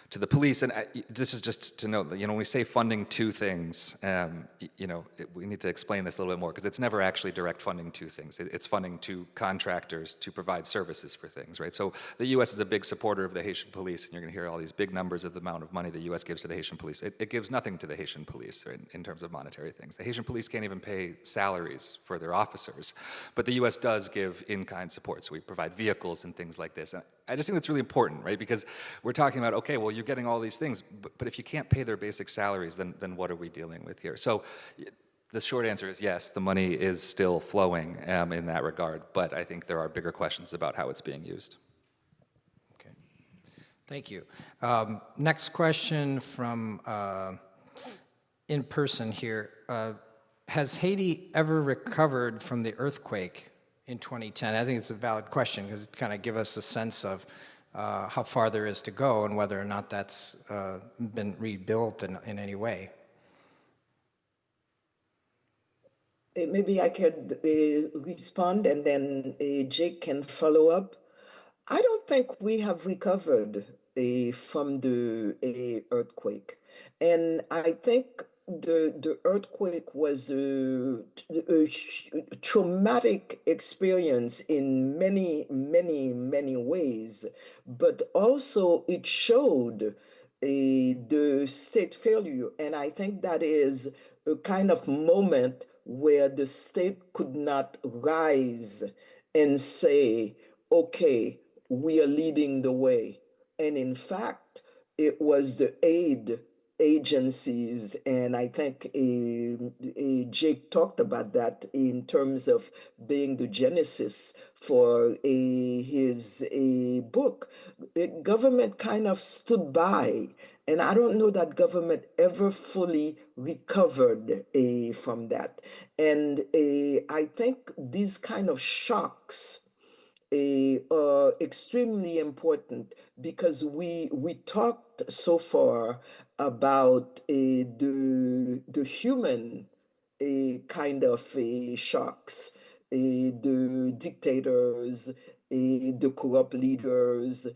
to the police. And this is just to note that, you know, when we say funding to things, we need to explain this a little bit more because it's never actually direct funding to things. It's funding to contractors to provide services for things, right? So the U.S. is a big supporter of the Haitian police, and you're going to hear all these big numbers of the amount of money the U.S. gives to the Haitian police. It gives nothing to the Haitian police in terms of monetary things. The Haitian police can't even pay salaries for their officers, but the U.S. does give in-kind support. So we provide vehicles and things like this. And I just think that's really important, right? Because we're talking about, okay, well, you're getting all these things, but if you can't pay their basic salaries, then what are we dealing with here? So the short answer is yes, the money is still flowing in that regard, but I think there are bigger questions about how it's being used. Okay, thank you. Next question from in person here. Has Haiti ever recovered from the earthquake in 2010? I think it's a valid question because it kind of gives us a sense of how far there is to go and whether or not that's been rebuilt in any way. Maybe I could respond and then Jake can follow up. I don't think we have recovered from the earthquake. And I think the earthquake was a traumatic experience in many ways, but also it showed the state failure. And I think that is a kind of moment where the state could not rise and say, okay, we are leading the way. And in fact, it was the aid agencies, and I think Jake talked about that in terms of being the genesis for his book. The government kind of stood by, and I don't know that government ever fully recovered from that. And I think these kind of shocks are extremely important because we talked so far about the human kind of shocks, the dictators, the corrupt leaders,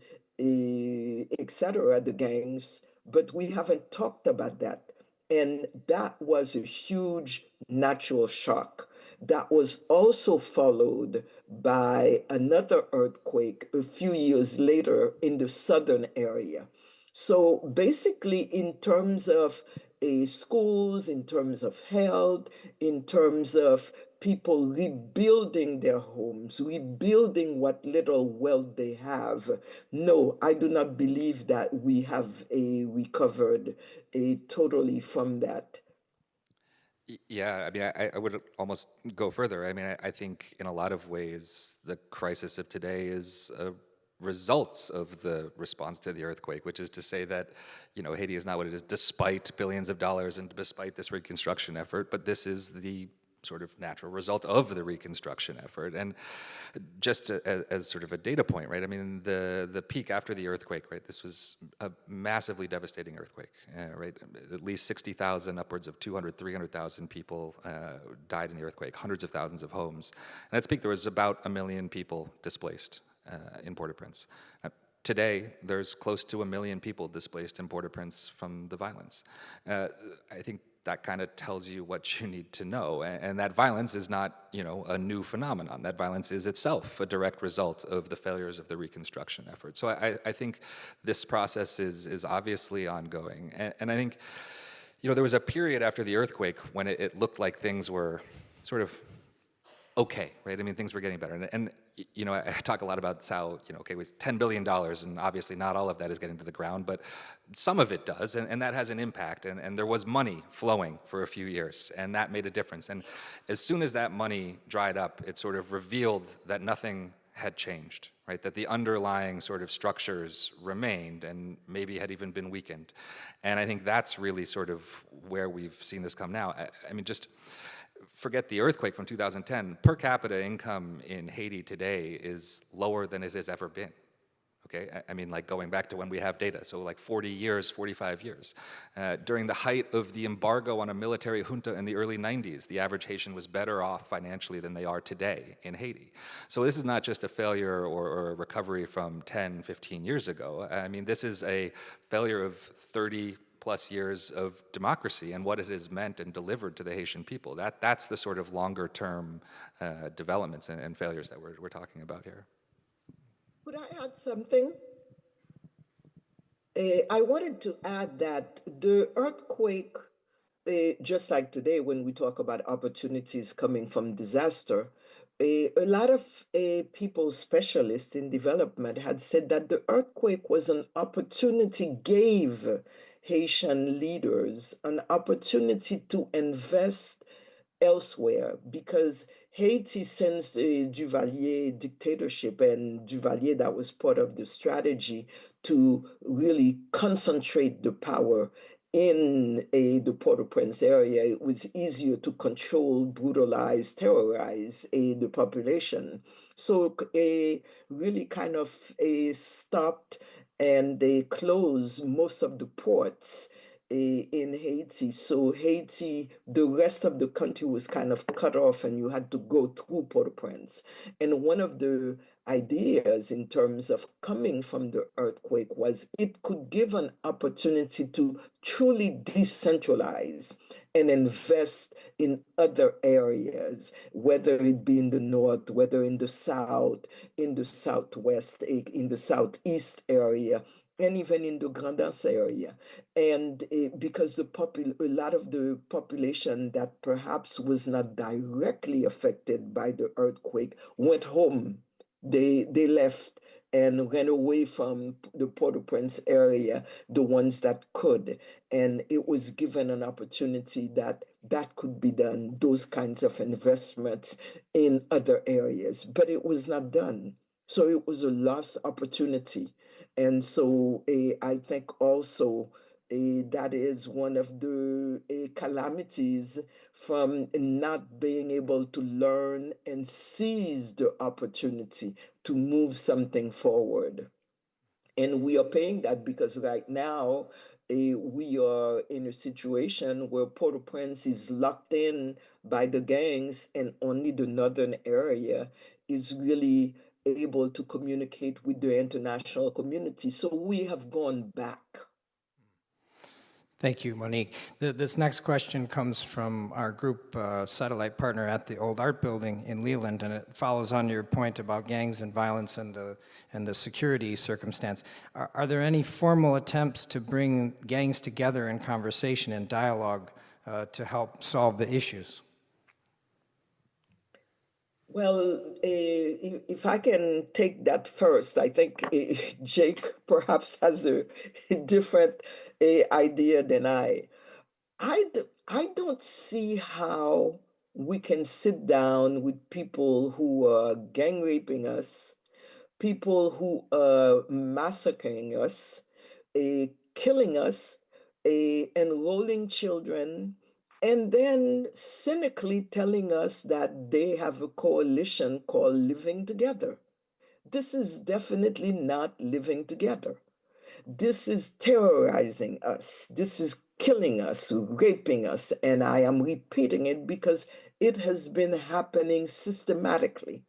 etc., the gangs, but we haven't talked about that. And that was a huge natural shock. That was also followed by another earthquake a few years later in the southern area. So basically, in terms of schools, in terms of health, in terms of people rebuilding their homes, rebuilding what little wealth they have, no, I do not believe that we have recovered totally from that. Yeah, I mean, I would almost go further. I mean, I think in a lot of ways, the crisis of today is a result of the response to the earthquake, which is to say that, Haiti is not what it is despite billions of dollars and despite this reconstruction effort, but this is the sort of natural result of the reconstruction effort. And just as sort of a data point, right? I mean, the peak after the earthquake, right? This was a massively devastating earthquake, right? At least 60,000, upwards of 200, 300,000 people died in the earthquake, hundreds of thousands of homes. And at its peak, there was about 1 million people displaced in Port-au-Prince. Today, there's close to 1 million people displaced in Port-au-Prince from the violence. I think that kind of tells you what you need to know. And that violence is not, a new phenomenon. That violence is itself a direct result of the failures of the reconstruction effort. So I think this process is obviously ongoing. And I think, there was a period after the earthquake when it looked like things were sort of okay, right? I mean, things were getting better. And I talk a lot about how, okay, with $10 billion, and obviously not all of that is getting to the ground, but some of it does, and that has an impact. And there was money flowing for a few years, and that made a difference. And as soon as that money dried up, it sort of revealed that nothing had changed, right? That the underlying sort of structures remained and maybe had even been weakened. And I think that's really sort of where we've seen this come now. I mean, just forget the earthquake from 2010, per capita income in Haiti today is lower than it has ever been. Okay, I mean, like going back to when we have data, so like 40 years, 45 years. During the height of the embargo on a military junta in the early 90s, the average Haitian was better off financially than they are today in Haiti. So this is not just a failure or a recovery from 10, 15 years ago. I mean, this is a failure of 30 plus years of democracy and what it has meant and delivered to the Haitian people. That's the sort of longer term developments and failures that we're talking about here. Could I add something? I wanted to add that the earthquake, just like today when we talk about opportunities coming from disaster, a lot of people, specialists in development, had said that the earthquake was an opportunity, gave Haitian leaders an opportunity to invest elsewhere because Haiti, since the Duvalier dictatorship, and Duvalier, that was part of the strategy to really concentrate the power in the Port-au-Prince area, it was easier to control, brutalize, terrorize the population. So really kind of stopped and they closed most of the ports in Haiti. So Haiti, the rest of the country was kind of cut off and you had to go through Port-au-Prince. And one of the ideas in terms of coming from the earthquake was it could give an opportunity to truly decentralize and invest in other areas, whether it be in the north, whether in the south, in the southwest, in the southeast area, and even in the Grand'Anse area. And because a lot of the population that perhaps was not directly affected by the earthquake went home. They left and ran away from the Port-au-Prince area, the ones that could. And it was given an opportunity that could be done, those kinds of investments in other areas, but it was not done. So it was a lost opportunity. And so I think also that is one of the calamities from not being able to learn and seize the opportunity to move something forward. And we are paying that because right now we are in a situation where Port-au-Prince is locked in by the gangs, and only the northern area is really able to communicate with the international community. So we have gone back. Thank you, Monique. This next question comes from our group satellite partner at the Old Art Building in Leland, and it follows on your point about gangs and violence and the security circumstance. Are there any formal attempts to bring gangs together in conversation and dialogue to help solve the issues? Well, if I can take that first, I think Jake perhaps has a different idea than I. I don't see how we can sit down with people who are gang raping us, people who are massacring us, killing us, enrolling children, and then cynically telling us that they have a coalition called Living Together. This is definitely not living together. This is terrorizing us. This is killing us, raping us. And I am repeating it because it has been happening systematically.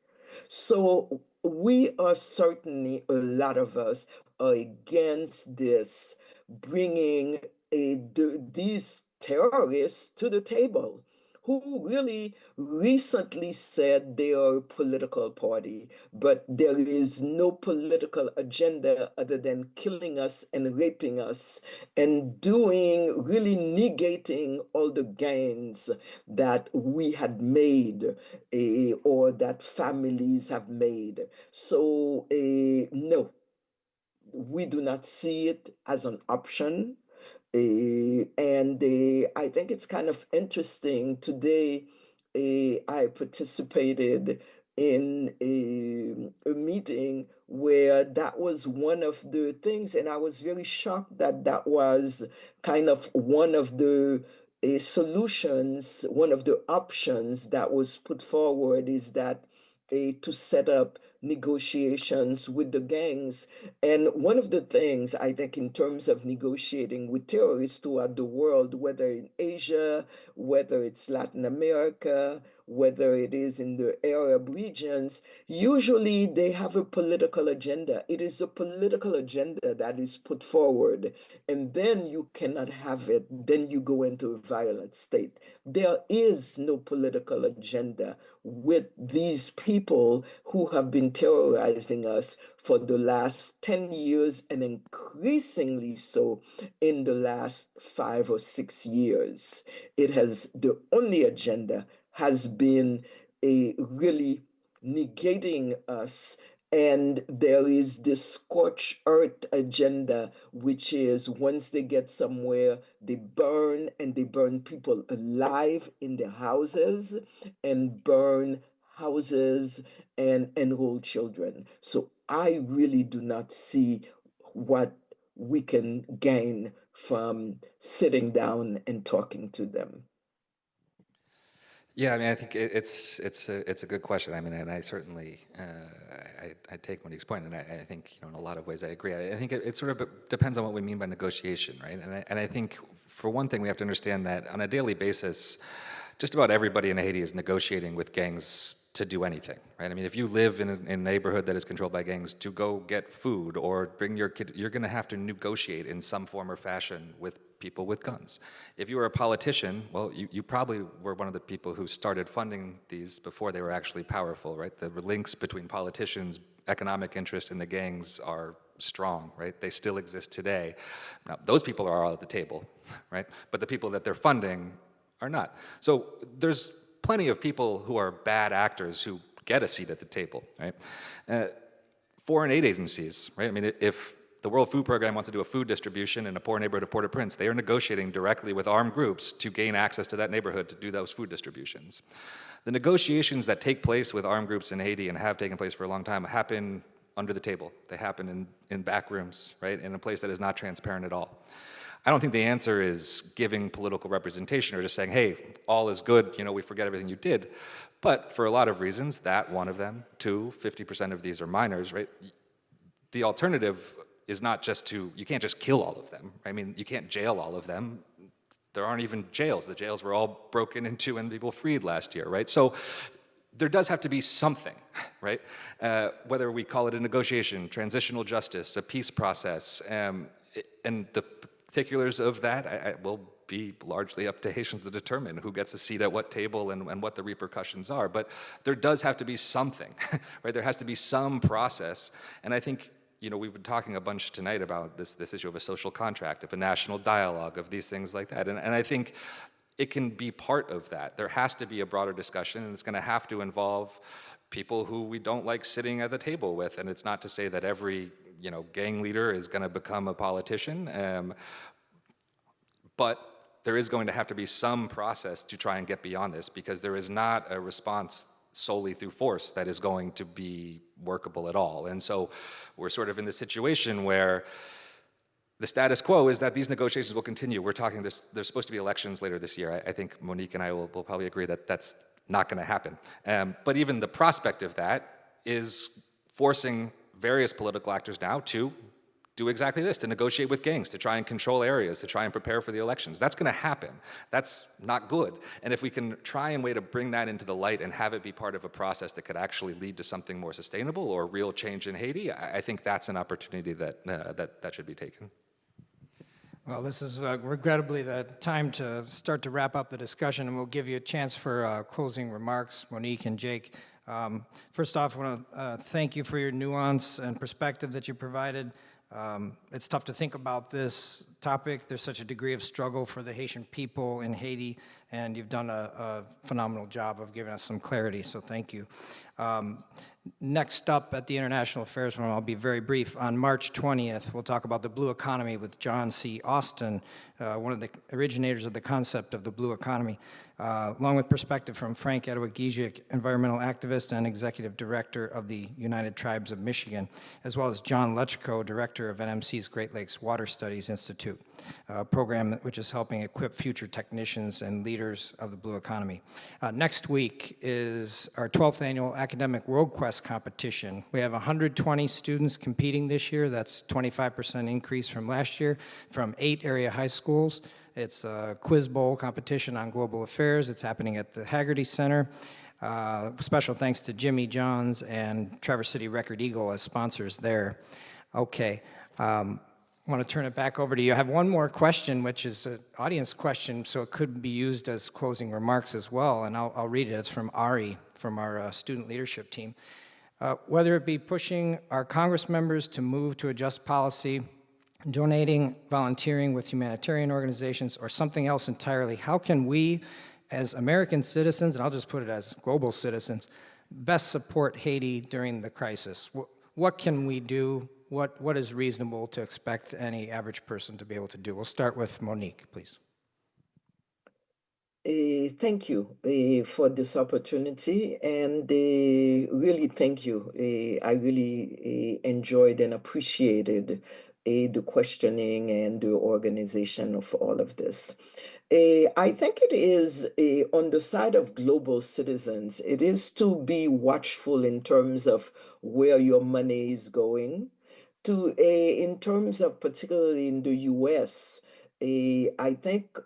So we are certainly, a lot of us are against this, bringing these terrorists to the table, who really recently said they are a political party, but there is no political agenda other than killing us and raping us and doing, really negating all the gains that we had made, or that families have made. So, no, we do not see it as an option. And I think it's kind of interesting. Today, I participated in a meeting where that was one of the things, and I was very shocked that that was kind of one of the solutions, one of the options that was put forward, is that to set up negotiations with the gangs. And one of the things I think, in terms of negotiating with terrorists throughout the world, whether in Asia, whether it's Latin America, whether it is in the Arab regions, usually they have a political agenda. It is a political agenda that is put forward, and then you cannot have it. Then you go into a violent state. There is no political agenda with these people who have been terrorizing us for the last 10 years, and increasingly so in the last 5 or 6 years. It has, the only agenda has been a really negating us. And there is this scorched earth agenda, which is, once they get somewhere, they burn, and they burn people alive in their houses, and burn houses, and enroll children. So I really do not see what we can gain from sitting down and talking to them. Yeah, I mean, I think it's a good question. I mean, and I certainly I take Monique's point, and I think, in a lot of ways I agree. I think it sort of depends on what we mean by negotiation, right? And I think, for one thing, we have to understand that on a daily basis, just about everybody in Haiti is negotiating with gangs to do anything, right? I mean, if you live in a neighborhood that is controlled by gangs, to go get food or bring your kid, you're going to have to negotiate in some form or fashion with people with guns. If you were a politician, well, you probably were one of the people who started funding these before they were actually powerful, right? The links between politicians, economic interest, and the gangs are strong, right? They still exist today. Now, those people are all at the table, right? But the people that they're funding are not. So there's plenty of people who are bad actors who get a seat at the table, right? Foreign aid agencies, right? I mean, if the World Food Program wants to do a food distribution in a poor neighborhood of Port-au-Prince, they are negotiating directly with armed groups to gain access to that neighborhood to do those food distributions. The negotiations that take place with armed groups in Haiti, and have taken place for a long time, happen under the table. They happen in back rooms, right? In a place that is not transparent at all. I don't think the answer is giving political representation or just saying, hey, all is good, we forget everything you did. But for a lot of reasons, that one of them, 50% of these are minors, right? The alternative is not just you can't just kill all of them. I mean, you can't jail all of them. There aren't even jails. The jails were all broken into and people freed last year, right? So there does have to be something, right? Whether we call it a negotiation, transitional justice, a peace process, and the particulars of that will be largely up to Haitians to determine who gets a seat at what table and what the repercussions are. But there does have to be something, right? There has to be some process. And I think, we've been talking a bunch tonight about this issue of a social contract, of a national dialogue, of these things like that. And I think it can be part of that. There has to be a broader discussion, and it's going to have to involve people who we don't like sitting at the table with. And it's not to say that every gang leader is going to become a politician, but there is going to have to be some process to try and get beyond this, because there is not a response solely through force that is going to be workable at all. And so we're sort of in this situation where the status quo is that these negotiations will continue. We're talking, there's supposed to be elections later this year. I think Monique and I will probably agree that that's not going to happen. But even the prospect of that is forcing various political actors now to do exactly this, to negotiate with gangs, to try and control areas, to try and prepare for the elections. That's going to happen. That's not good. And if we can try and way to bring that into the light and have it be part of a process that could actually lead to something more sustainable or real change in Haiti, I think that's an opportunity that should be taken. Well, this is regrettably the time to start to wrap up the discussion, and we'll give you a chance for closing remarks, Monique and Jake. First off, I want to thank you for your nuance and perspective that you provided. It's tough to think about this topic. There's such a degree of struggle for the Haitian people in Haiti, and you've done a phenomenal job of giving us some clarity, so thank you. Next up at the International Affairs Forum, I'll be very brief. On March 20th, we'll talk about the blue economy with John C. Austin, one of the originators of the concept of the blue economy, along with perspective from Frank Edward-Gijic, environmental activist and executive director of the United Tribes of Michigan, as well as John Lechko, director of NMC's Great Lakes Water Studies Institute, a program which is helping equip future technicians and leaders of the blue economy. Next week is our 12th annual Academic World Quest competition. We have 120 students competing this year. That's 25% increase from last year, from 8 area high schools. It's a quiz bowl competition on global affairs. It's happening at the Haggerty Center. Special thanks to Jimmy Johns and Traverse City Record Eagle as sponsors there. Okay, I want to turn it back over to you. I have one more question, which is an audience question, so it could be used as closing remarks as well, and I'll read it. It's from Ari, from our student leadership team. Whether it be pushing our Congress members to move to a just policy, donating, volunteering with humanitarian organizations, or something else entirely, how can we, as American citizens, and I'll just put it as global citizens, best support Haiti during the crisis? What can we do? What is reasonable to expect any average person to be able to do? We'll start with Monique, please. Thank you for this opportunity, and really thank you. I really enjoyed and appreciated the questioning and the organization of all of this. I think it is on the side of global citizens, it is to be watchful in terms of where your money is going. In terms of particularly in the US, I think,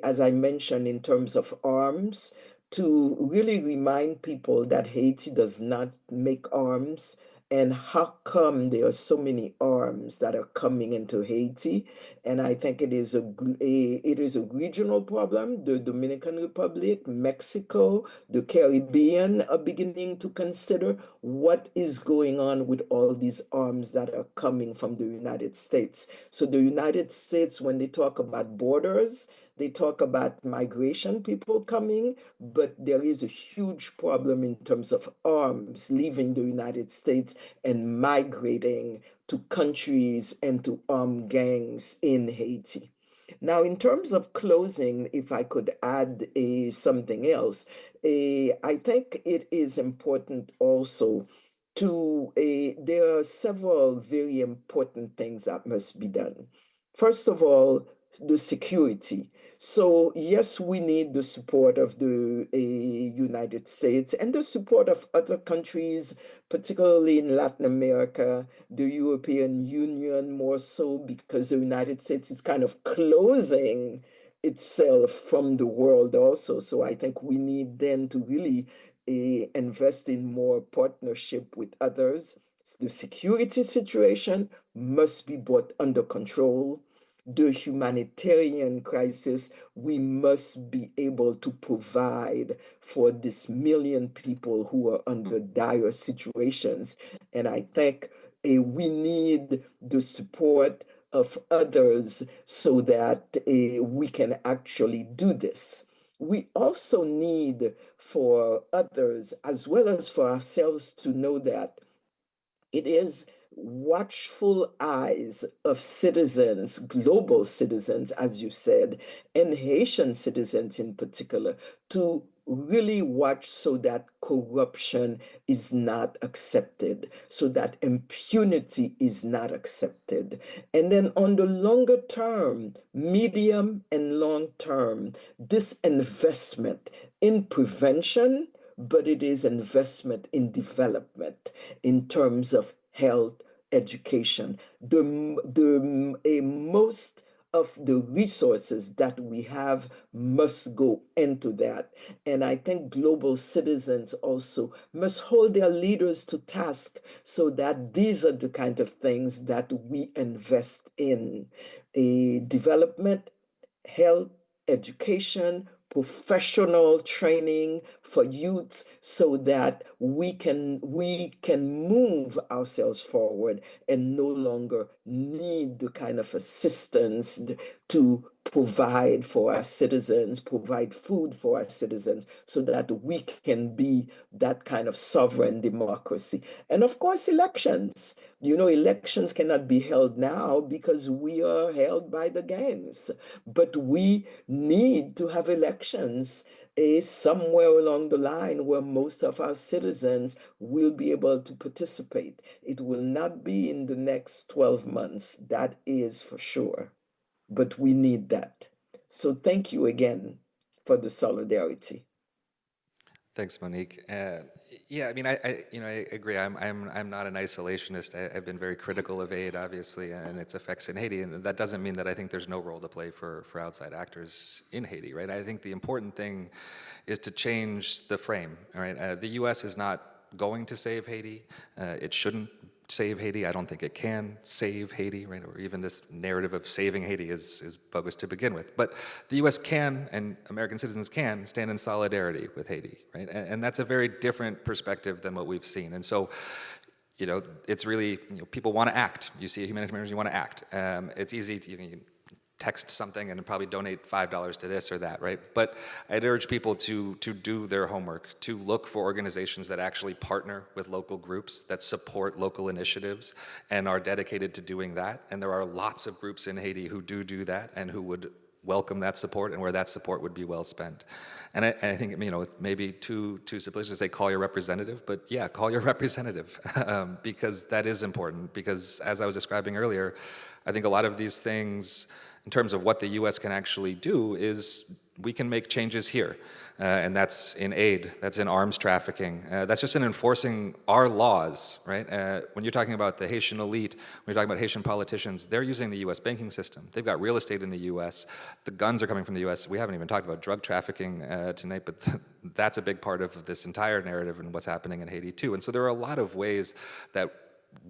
as I mentioned, in terms of arms, to really remind people that Haiti does not make arms, and how come there are so many arms that are coming into Haiti. And I think it is a regional problem. The Dominican Republic, Mexico, the Caribbean are beginning to consider what is going on with all these arms that are coming from the United States. So the United States, when they talk about borders, they talk about migration, people coming, but there is a huge problem in terms of arms leaving the United States and migrating to countries and to armed gangs in Haiti. Now, in terms of closing, if I could add something else, I think it is important also there are several very important things that must be done. First of all, the security. So yes, we need the support of the United States and the support of other countries, particularly in Latin America, the European Union more so, because the United States is kind of closing itself from the world also. So I think we need then to really invest in more partnership with others. The security situation must be brought under control. The humanitarian crisis, we must be able to provide for this million people who are under dire situations. And I think we need the support of others so that we can actually do this. We also need for others, as well as for ourselves, to know that it is watchful eyes of citizens, global citizens, as you said, and Haitian citizens in particular, to really watch so that corruption is not accepted, so that impunity is not accepted. And then on the longer term, medium and long term, this investment in prevention, but it is investment in development in terms of health, education. Most of the resources that we have must go into that. And I think global citizens also must hold their leaders to task so that these are the kind of things that we invest in. A development, health, education, professional training for youths so that we can move ourselves forward and no longer need the kind of assistance to provide for our citizens, provide food for our citizens so that we can be that kind of sovereign democracy. And of course, elections. Elections cannot be held now because we are held by the gangs. But we need to have elections somewhere along the line where most of our citizens will be able to participate. It will not be in the next 12 months, that is for sure. But we need that. So thank you again for the solidarity. Thanks, Monique. Yeah, I mean, I agree. I'm not an isolationist. I've been very critical of aid, obviously, and its effects in Haiti, and that doesn't mean that I think there's no role to play for outside actors in Haiti, right? I think the important thing is to change the frame, all right? The U.S. is not going to save Haiti. It shouldn't save Haiti. I don't think it can save Haiti, right? Or even this narrative of saving Haiti is bogus to begin with. But the U.S. can, and American citizens can, stand in solidarity with Haiti, right? And that's a very different perspective than what we've seen. And so, it's really, people want to act. You see a humanitarian, you want to act. It's easy to, you can text something and probably donate $5 to this or that, right? But I'd urge people to do their homework, to look for organizations that actually partner with local groups, that support local initiatives, and are dedicated to doing that. And there are lots of groups in Haiti who do that and who would welcome that support and where that support would be well spent. And I think, maybe too simplistic to say call your representative, but yeah, call your representative because that is important. Because as I was describing earlier, I think a lot of these things, in terms of what the U.S. can actually do, is we can make changes here. And that's in aid, that's in arms trafficking, that's just in enforcing our laws, right? When you're talking about the Haitian elite, when you're talking about Haitian politicians, they're using the U.S. banking system. They've got real estate in the U.S. The guns are coming from the U.S. We haven't even talked about drug trafficking tonight, but that's a big part of this entire narrative and what's happening in Haiti too. And so there are a lot of ways that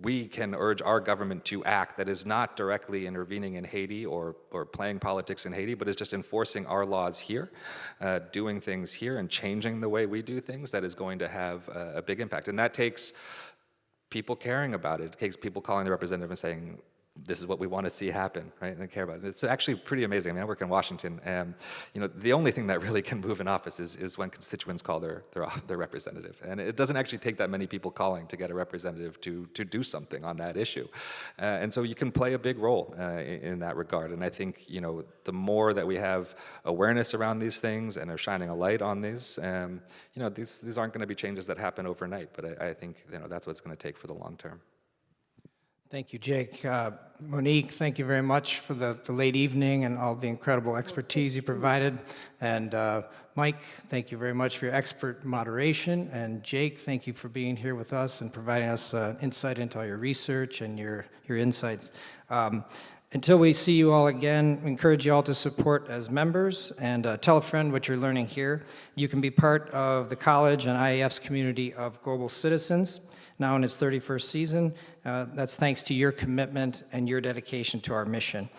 we can urge our government to act that is not directly intervening in Haiti or playing politics in Haiti, but is just enforcing our laws here, doing things here and changing the way we do things that is going to have a big impact. And that takes people caring about it. It takes people calling the representative and saying, this is what we want to see happen, right? And they care about it. It's actually pretty amazing. I mean, I work in Washington, and the only thing that really can move an office is when constituents call their representative, and it doesn't actually take that many people calling to get a representative to do something on that issue, and so you can play a big role in that regard. And I think the more that we have awareness around these things and are shining a light on these, these aren't going to be changes that happen overnight, but I think that's what it's going to take for the long term. Thank you, Jake. Monique, thank you very much for the late evening and all the incredible expertise you provided. And Mike, thank you very much for your expert moderation. And Jake, thank you for being here with us and providing us insight into all your research and your insights. Until we see you all again, we encourage you all to support as members and tell a friend what you're learning here. You can be part of the college and IAF's community of global citizens, now in its 31st season. That's thanks to your commitment and your dedication to our mission.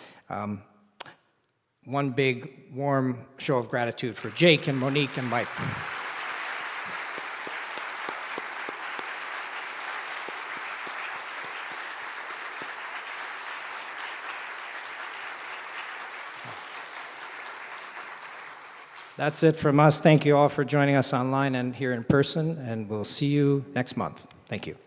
One big, warm show of gratitude for Jake and Monique and Mike. That's it from us. Thank you all for joining us online and here in person, and we'll see you next month. Thank you.